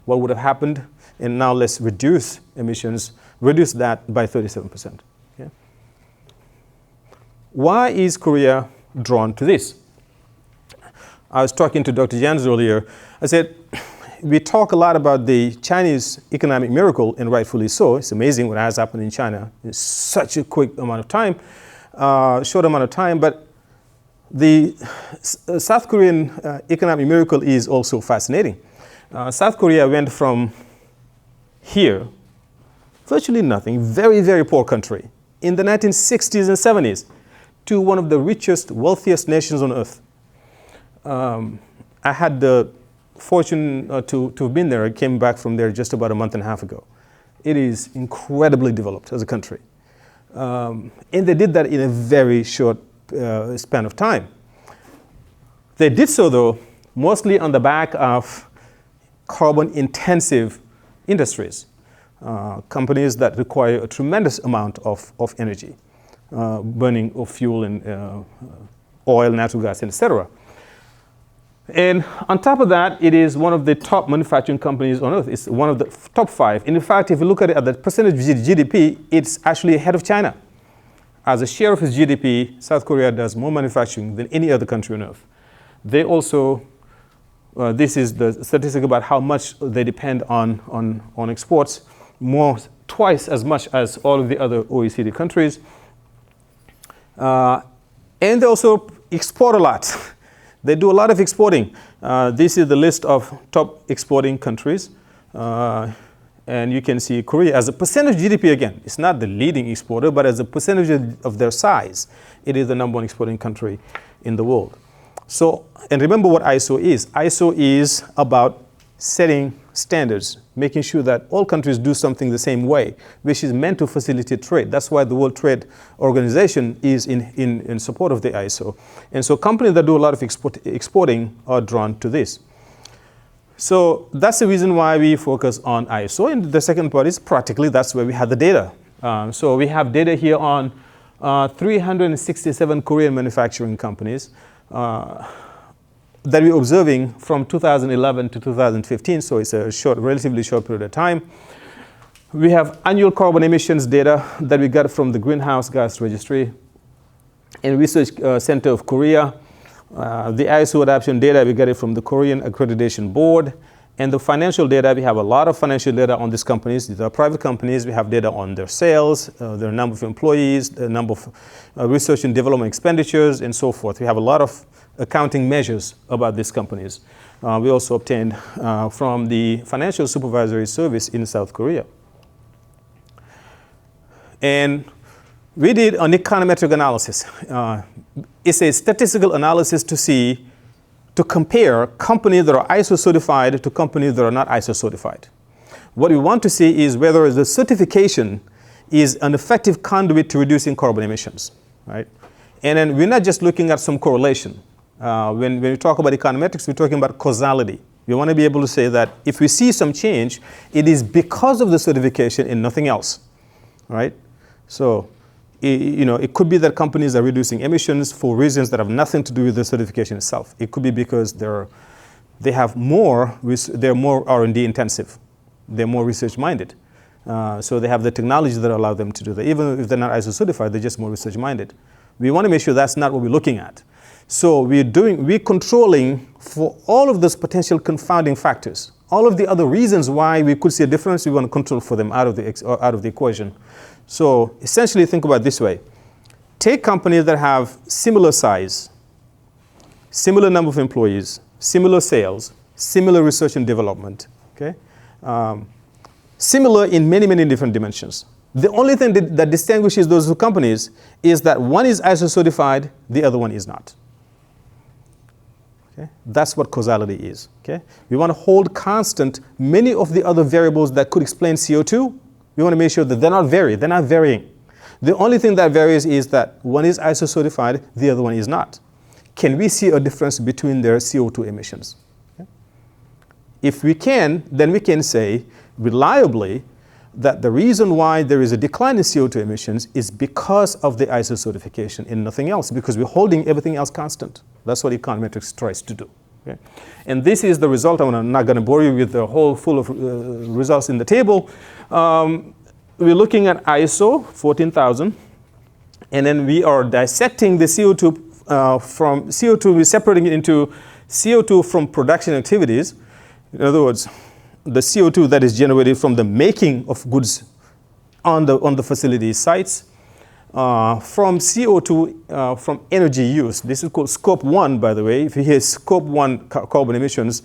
what would have happened? And now let's reduce emissions, reduce that by 37%. Okay? Why is Korea drawn to this? I was talking to Dr. Jans earlier. I said, we talk a lot about the Chinese economic miracle, and rightfully so. It's amazing what has happened in China in such a quick amount of time, short amount of time. But the South Korean economic miracle is also fascinating. South Korea went from here, virtually nothing, very, very poor country, in the 1960s and 70s, to one of the richest, wealthiest nations on earth. I had the fortune to have been there. I came back from there just about a month and a half ago. It is incredibly developed as a country. And they did that in a very short span of time. They did so, though, mostly on the back of carbon-intensive industries, companies that require a tremendous amount of energy, burning of fuel and oil, natural gas, etc. And on top of that, it is one of the top manufacturing companies on earth. It's one of the top 5. And in fact, if you look at it at the percentage of GDP, it's actually ahead of China. As a share of its GDP, South Korea does more manufacturing than any other country on earth. They also, this is the statistic about how much they depend on exports, twice as much as all of the other OECD countries. And they also export a lot. They do a lot of exporting. This is the list of top exporting countries. And you can see Korea as a percentage of GDP again. It's not the leading exporter, but as a percentage of their size, it is the #1 exporting country in the world. So, and remember what ISO is. ISO is about setting standards, making sure that all countries do something the same way, which is meant to facilitate trade. That's why the World Trade Organization is in support of the ISO. And so companies that do a lot of exporting are drawn to this. So that's the reason why we focus on ISO. And the second part is practically that's where we have the data. So we have data here on 367 Korean manufacturing companies that we're observing from 2011 to 2015, so it's a relatively short period of time. We have annual carbon emissions data that we got from the Greenhouse Gas Registry and Research Center of Korea. The ISO adoption data, we get it from the Korean Accreditation Board. And the financial data, we have a lot of financial data on these companies. These are private companies. We have data on their sales, their number of employees, the number of research and development expenditures, and so forth. We have a lot of accounting measures about these companies. We also obtained from the Financial Supervisory Service in South Korea. And we did an econometric analysis. It's a statistical analysis to compare companies that are ISO certified to companies that are not ISO certified. What we want to see is whether the certification is an effective conduit to reducing carbon emissions, right? And then we're not just looking at some correlation. When we talk about econometrics, we're talking about causality. We want to be able to say that if we see some change, it is because of the certification and nothing else, right? So, it could be that companies are reducing emissions for reasons that have nothing to do with the certification itself. It could be because they're more R&D intensive. They're more research minded. So they have the technology that allow them to do that. Even if they're not ISO certified, they're just more research minded. We want to make sure that's not what we're looking at. So we're controlling for all of those potential confounding factors. All of the other reasons why we could see a difference, we want to control for them out of the equation. So essentially think about it this way. Take companies that have similar size, similar number of employees, similar sales, similar research and development, okay? Similar in many, many different dimensions. The only thing that distinguishes those two companies is that one is ISO certified, the other one is not. Okay? That's what causality is. Okay? We want to hold constant many of the other variables that could explain CO2. We want to make sure that they're not varying. The only thing that varies is that one is ISO certified, the other one is not. Can we see a difference between their CO2 emissions? Okay? If we can, then we can say reliably that the reason why there is a decline in CO2 emissions is because of the ISO certification and nothing else, because we're holding everything else constant. That's what econometrics tries to do. Okay? And this is the result. I'm not going to bore you with the whole full of results in the table. We're looking at ISO 14,000, and then we are dissecting the CO2 from CO2. We're separating it into CO2 from production activities. In other words, the CO2 that is generated from the making of goods on the facility sites, from CO2 from energy use. This is called scope 1, by the way. If you hear scope 1 carbon emissions,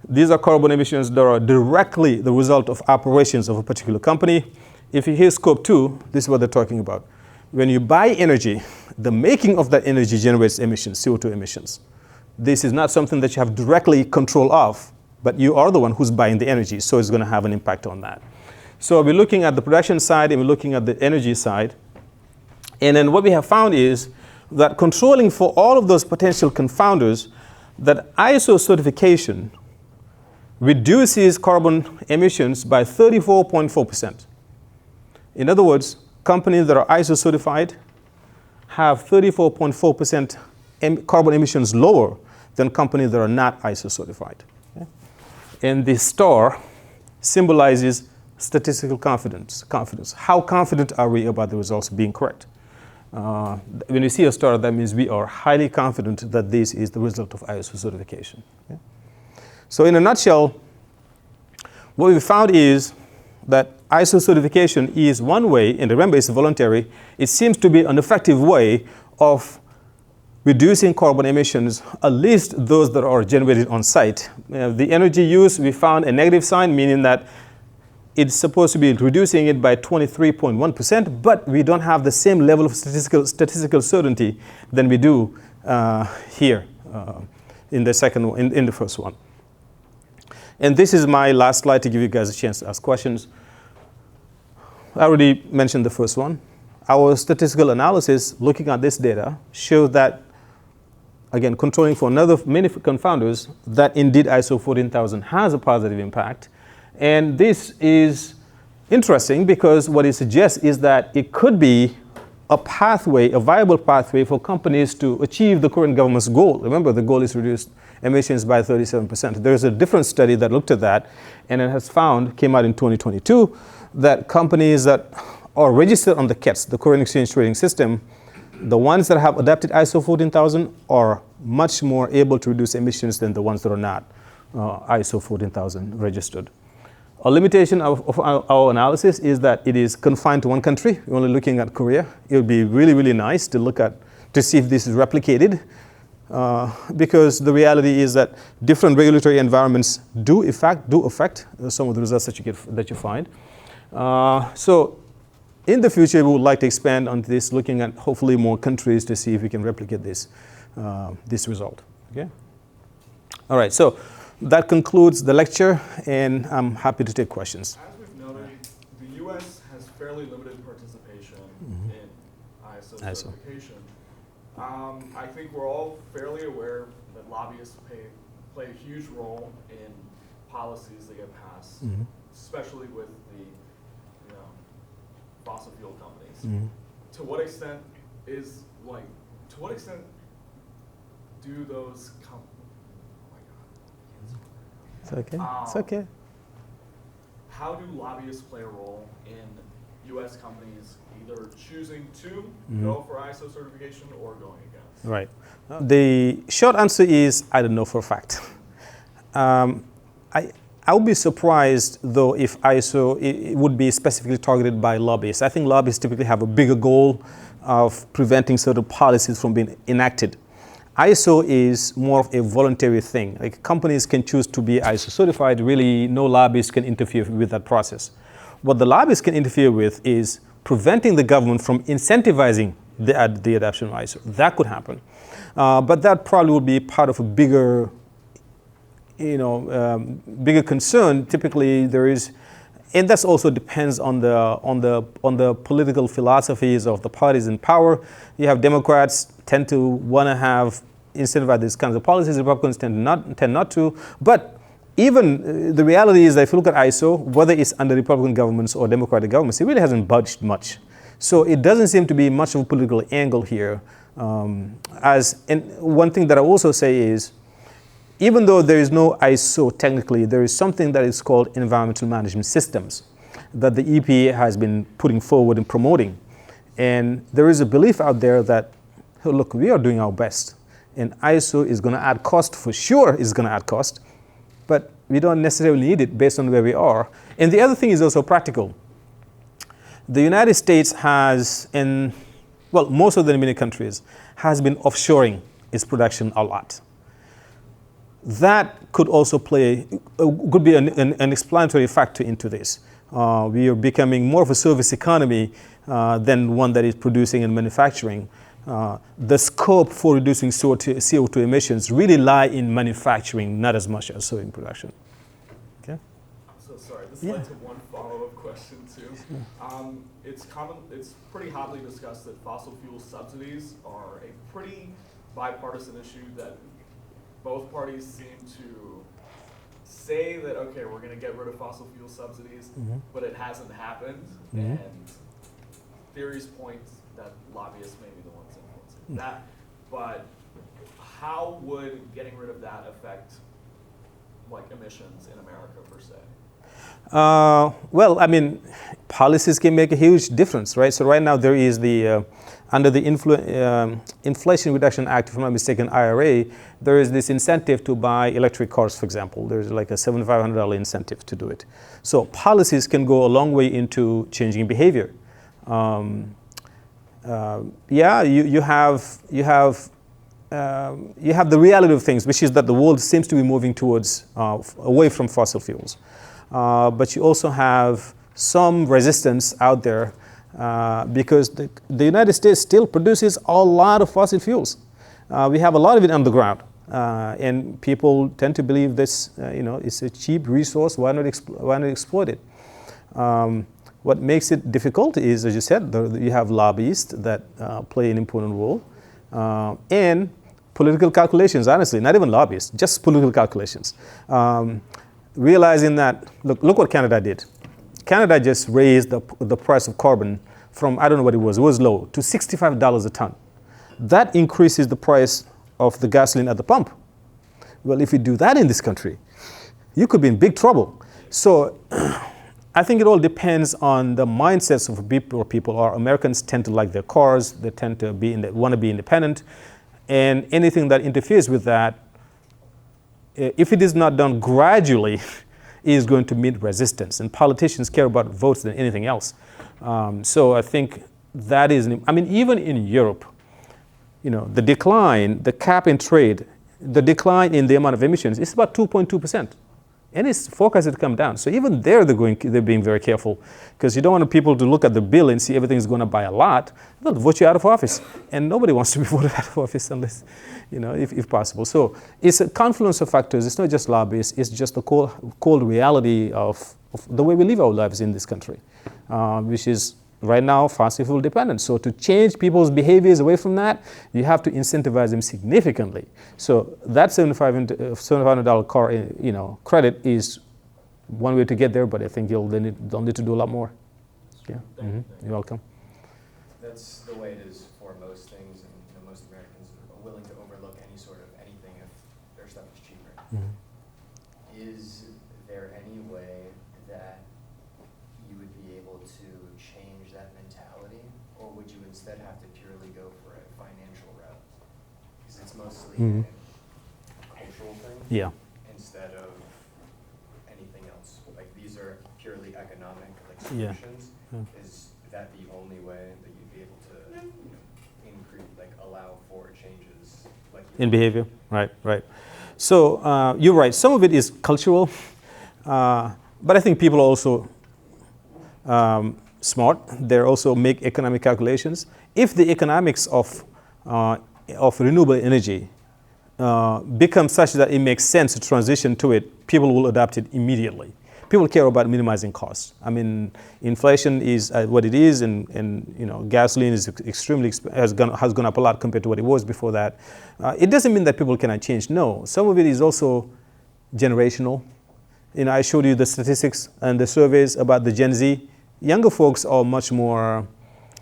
these are carbon emissions that are directly the result of operations of a particular company. If you hear scope 2, this is what they're talking about. When you buy energy, the making of that energy generates emissions, CO2 emissions. This is not something that you have directly control of, but you are the one who's buying the energy, so it's going to have an impact on that. So we're looking at the production side and we're looking at the energy side. And then what we have found is that controlling for all of those potential confounders, that ISO certification reduces carbon emissions by 34.4%. In other words, companies that are ISO certified have 34.4% carbon emissions lower than companies that are not ISO certified. Okay? And the star symbolizes statistical confidence. How confident are we about the results being correct? When you see a star, that means we are highly confident that this is the result of ISO certification. Okay? So in a nutshell, what we found is that ISO certification is one way, and remember it's voluntary, it seems to be an effective way of reducing carbon emissions, at least those that are generated on site. The energy use, we found a negative sign, meaning that it's supposed to be reducing it by 23.1%, but we don't have the same level of statistical certainty than we do here in the first one. And this is my last slide to give you guys a chance to ask questions. I already mentioned the first one. Our statistical analysis, looking at this data, showed that, again, controlling for another many confounders, that indeed ISO 14000 has a positive impact. And this is interesting because what it suggests is that it could be a pathway, a viable pathway for companies to achieve the current government's goal. Remember, the goal is to reduce emissions by 37%. There's a different study that looked at that, and it has found, came out in 2022, that companies that are registered on the CETS, the current exchange trading system, the ones that have adapted ISO 14000 are much more able to reduce emissions than the ones that are not ISO 14000 registered. A limitation of our analysis is that it is confined to one country. We're only looking at Korea. It would be really, really nice to look at, to see if this is replicated, because the reality is that different regulatory environments do affect some of the results that you find. So in the future, we would like to expand on this, looking at hopefully more countries to see if we can replicate this result. Okay. All right. So that concludes the lecture, and I'm happy to take questions. As we've noted, the U.S. has fairly limited participation in ISO certification. I think we're all fairly aware that lobbyists play a huge role in policies that get passed, especially with the fossil fuel companies. To what extent do those It's okay. It's okay. How do lobbyists play a role in U.S. companies either choosing to go for ISO certification or going against? Right. The short answer is I don't know for a fact. I would be surprised, though, if ISO it would be specifically targeted by lobbyists. I think lobbyists typically have a bigger goal of preventing certain policies from being enacted. ISO is more of a voluntary thing. Like, companies can choose to be ISO certified. Really, no lobbyists can interfere with that process. What the lobbyists can interfere with is preventing the government from incentivizing the adoption of ISO. That could happen. But that probably would be part of a bigger, bigger concern. Typically, there is, and that also depends on the political philosophies of the parties in power. You have Democrats tend to want to have incentivize these kinds of policies. Republicans tend not to. But even the reality is that if you look at ISO, whether it's under Republican governments or Democratic governments, it really hasn't budged much. So it doesn't seem to be much of a political angle here. And one thing that I also say is, even though there is no ISO technically, there is something that is called environmental management systems that the EPA has been putting forward and promoting. And there is a belief out there that, oh, look, we are doing our best. And ISO is going to add cost, for sure it's going to add cost, but we don't necessarily need it based on where we are. And the other thing is also practical. The United States has, most of the many countries, has been offshoring its production a lot. That could also could be an explanatory factor into this. We are becoming more of a service economy than one that is producing and manufacturing. The scope for reducing CO2 emissions really lie in manufacturing, not as much as in production. Okay? I'm so sorry. This led to one follow-up question. question too. It's pretty hotly discussed that fossil fuel subsidies are a pretty bipartisan issue that both parties seem to say that, okay, we're going to get rid of fossil fuel subsidies, but it hasn't happened. And theories point that lobbyists may be the ones influencing that. But how would getting rid of that affect like emissions in America per se? Well, I mean, policies can make a huge difference, right? So right now there is the, under the Inflation Reduction Act, if I'm not mistaken, IRA, there is this incentive to buy electric cars, for example. There's like a $7,500 incentive to do it. So policies can go a long way into changing behavior. Yeah, you have the reality of things, which is that the world seems to be moving towards, away from fossil fuels. But you also have some resistance out there because the United States still produces a lot of fossil fuels. We have a lot of it underground, and people tend to believe this, it's a cheap resource. Why not exploit it? What makes it difficult is, as you said, you have lobbyists that play an important role, and political calculations. Honestly, not even lobbyists, just political calculations. Realizing that, look what Canada did. Canada just raised the price of carbon from, I don't know what it was low, to $65 a ton. That increases the price of the gasoline at the pump. Well, if you do that in this country, you could be in big trouble. So I think it all depends on the mindsets of people. Americans tend to like their cars, they tend to want to be independent, and anything that interferes with that, if it is not done gradually, is going to meet resistance. And politicians care about votes than anything else. So I think that is, even in Europe, the decline, the cap and trade, the decline in the amount of emissions is about 2.2%. And it's forecasted to come down. So even there, they're being very careful, because you don't want people to look at the bill and see everything's going to buy a lot. They'll vote you out of office, and nobody wants to be voted out of office unless, if possible. So it's a confluence of factors. It's not just lobbyists. It's just the cold reality of the way we live our lives in this country, which is right now fossil fuel dependent. So to change people's behaviors away from that, you have to incentivize them significantly. So that $7,500 car, credit is one way to get there, but I think they'll need to do a lot more. Yeah. You're welcome. That's the way it is for most things, and most Americans are willing to overlook any sort of anything if their stuff is cheaper. Is there any way that you would be able to change that mentality, or would you instead have to purely go for a financial route? Because it's mostly a cultural thing, Yeah. instead of anything else. Like, these are purely economic solutions. Is that the only way that you'd be able to increase, allow for changes in behavior? Right. So you're right. Some of it is cultural, but I think people are also smart. They also make economic calculations. If the economics of renewable energy becomes such that it makes sense to transition to it, people will adopt it immediately. People care about minimizing costs. Inflation is what it is, and gasoline is has gone up a lot compared to what it was before that. It doesn't mean that people cannot change. No, some of it is also generational. I showed you the statistics and the surveys about the Gen Z. Younger folks are much more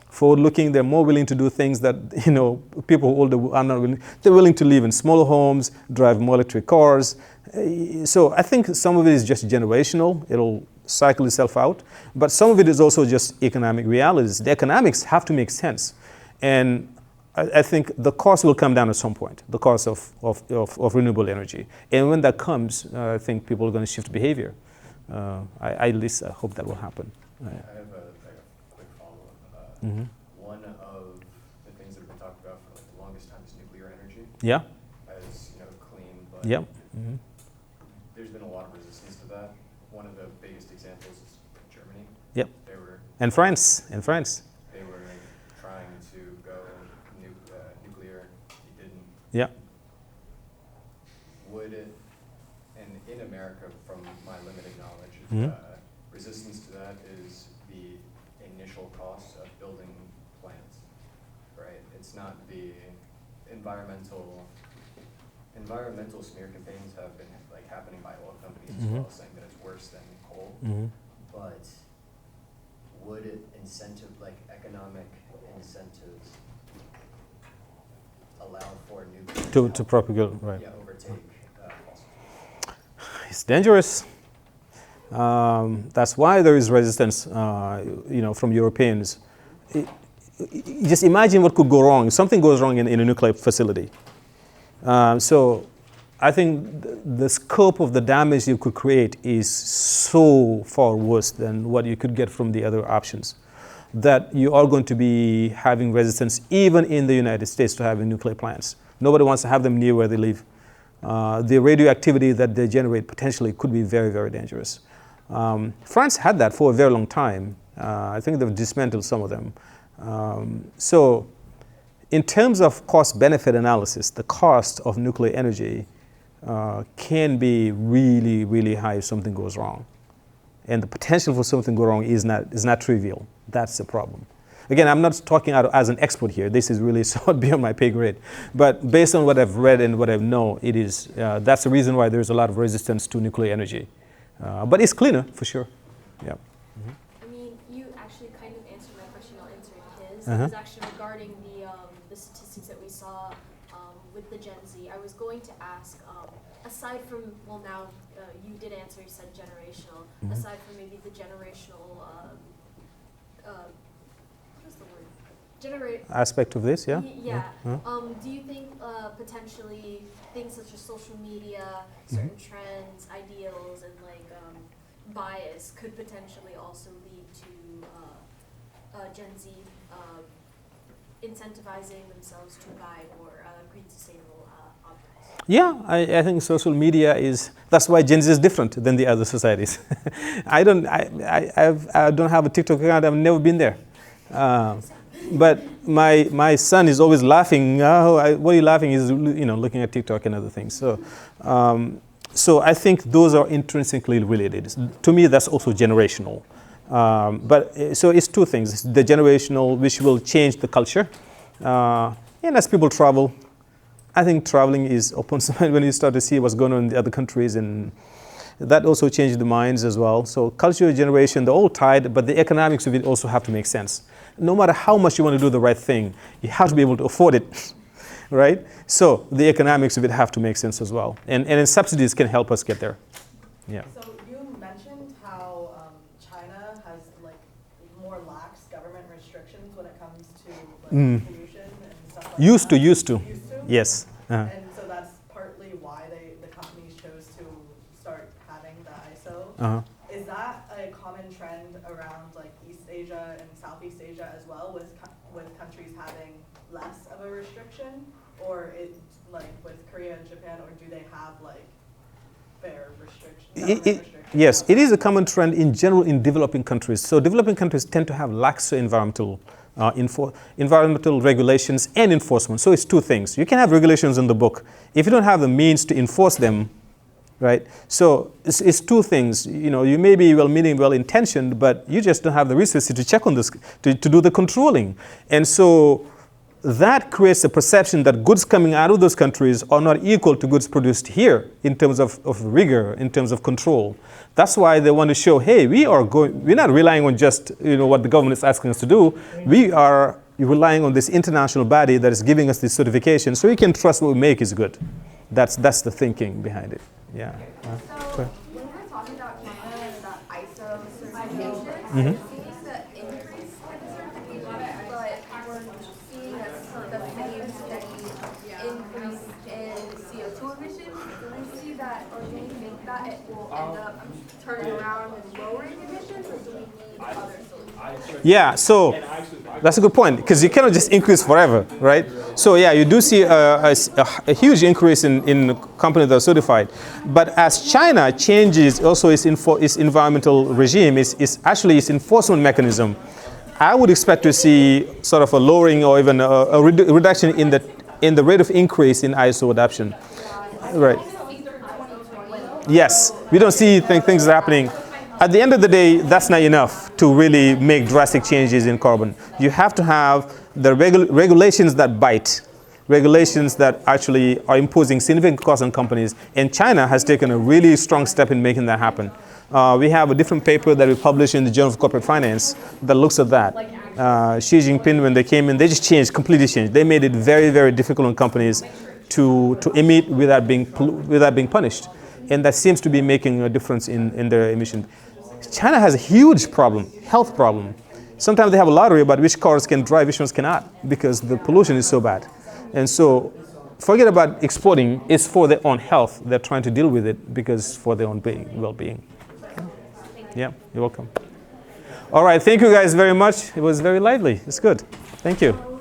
forward-looking. They're more willing to do things that people older are not willing. They're willing to live in smaller homes, drive more electric cars. So I think some of it is just generational. It'll cycle itself out. But some of it is also just economic realities. The economics have to make sense. And I think the cost will come down at some point, the cost of renewable energy. And when that comes, I think people are going to shift behavior. At least I hope that will happen. I have a quick follow-up. One of the things that have been talked about for the longest time is nuclear energy. Yeah. As clean, but Yep. There's been a lot of resistance to that. One of the biggest examples is Germany. Yep. And France. They were trying to go nuclear. They didn't. Yeah. Would it, and in America, from my limited knowledge, resistance to that is the initial cost of building plants, right? It's not the environmental smear campaigns have been like happening by oil companies as well, saying that it's worse than coal. But would it economic incentives allow for new To propagate, right? Yeah, overtake fossil fuels? It's dangerous. That's why there is resistance, from Europeans. Just imagine what could go wrong if something goes wrong in a nuclear facility. So I think the scope of the damage you could create is so far worse than what you could get from the other options, that you are going to be having resistance even in the United States to having nuclear plants. Nobody wants to have them near where they live. The radioactivity that they generate potentially could be very, very dangerous. France had that for a very long time. I think they've dismantled some of them. So in terms of cost-benefit analysis, the cost of nuclear energy can be really, really high if something goes wrong. And the potential for something to go wrong is not trivial. That's the problem. Again, I'm not talking out as an expert here. This is really somewhat beyond my pay grade. But based on what I've read and what I know, it is that's the reason why there's a lot of resistance to nuclear energy. But it's cleaner, for sure. Yeah. I mean, you actually kind of answered my question. I'll answer his. It was actually regarding the statistics that we saw with the Gen Z. I was going to ask, aside from, well, now you did answer, you said generational. Aside from maybe the generational, what is the word? Aspect of this, yeah? Yeah. Do you think potentially things such as social media, certain trends, ideals, and bias could potentially also lead to Gen Z incentivizing themselves to buy more green, sustainable objects? Yeah, I think social media that's why Gen Z is different than the other societies. I don't have a TikTok account. I've never been there. But my son is always laughing. What are you laughing? He's looking at TikTok and other things. So I think those are intrinsically related. To me, that's also generational. So it's two things. It's the generational, which will change the culture. And as people travel, I think traveling is open when you start to see what's going on in the other countries, and that also changes the minds as well. So culture, generation, they're all tied, but the economics of it also have to make sense. No matter how much you want to do the right thing, you have to be able to afford it, right? So the economics of it have to make sense as well. And subsidies can help us get there. Yeah. So you mentioned how China has more lax government restrictions when it comes to pollution and stuff like Used that. to. Used to? Yes. And so that's partly why the companies chose to start having the ISO. Is that a common trend around East Asia and Southeast Asia as well, with countries having less of a restriction, or with Korea and Japan, or do they have fair restrictions? Yes, it is a common trend in general in developing countries. So developing countries tend to have laxer environmental regulations and enforcement. So it's two things. You can have regulations in the book. If you don't have the means to enforce them, right? So it's two things. You may be well-meaning, well-intentioned, but you just don't have the resources to check on this, to do the controlling. And so that creates a perception that goods coming out of those countries are not equal to goods produced here in terms of rigor, in terms of control. That's why they want to show, hey, we're not relying on just what the government is asking us to do. We are relying on this international body that is giving us this certification, so we can trust what we make is good. That's the thinking behind it. Yeah. So when we're talking about China and about ISO certification, it seems to increase the certification, but we're seeing the same steady increase in CO2 emissions. Do we see that, or do we think that it will end up turning around and lowering emissions, or do we need other solutions? Yeah, so that's a good point, because you cannot just increase forever, right? So yeah, you do see a huge increase in companies that are certified. But as China changes also its environmental regime, its enforcement mechanism, I would expect to see sort of a lowering or even a reduction in the rate of increase in ISO adoption. Right. Yes, we don't see things happening. at the end of the day, that's not enough to really make drastic changes in carbon. You have to have the regulations that bite, regulations that actually are imposing significant costs on companies. And China has taken a really strong step in making that happen. We have a different paper that we published in the Journal of Corporate Finance that looks at that. Xi Jinping, when they came in, they just completely changed. They made it very, very difficult on companies to emit without being punished. And that seems to be making a difference in their emission. China has a huge problem, health problem. Sometimes they have a lottery about which cars can drive, which ones cannot, because the pollution is so bad. And so forget about exporting. It's for their own health. They're trying to deal with it because for their own well-being. Yeah, you're welcome. All right, thank you guys very much. It was very lively. It's good. Thank you.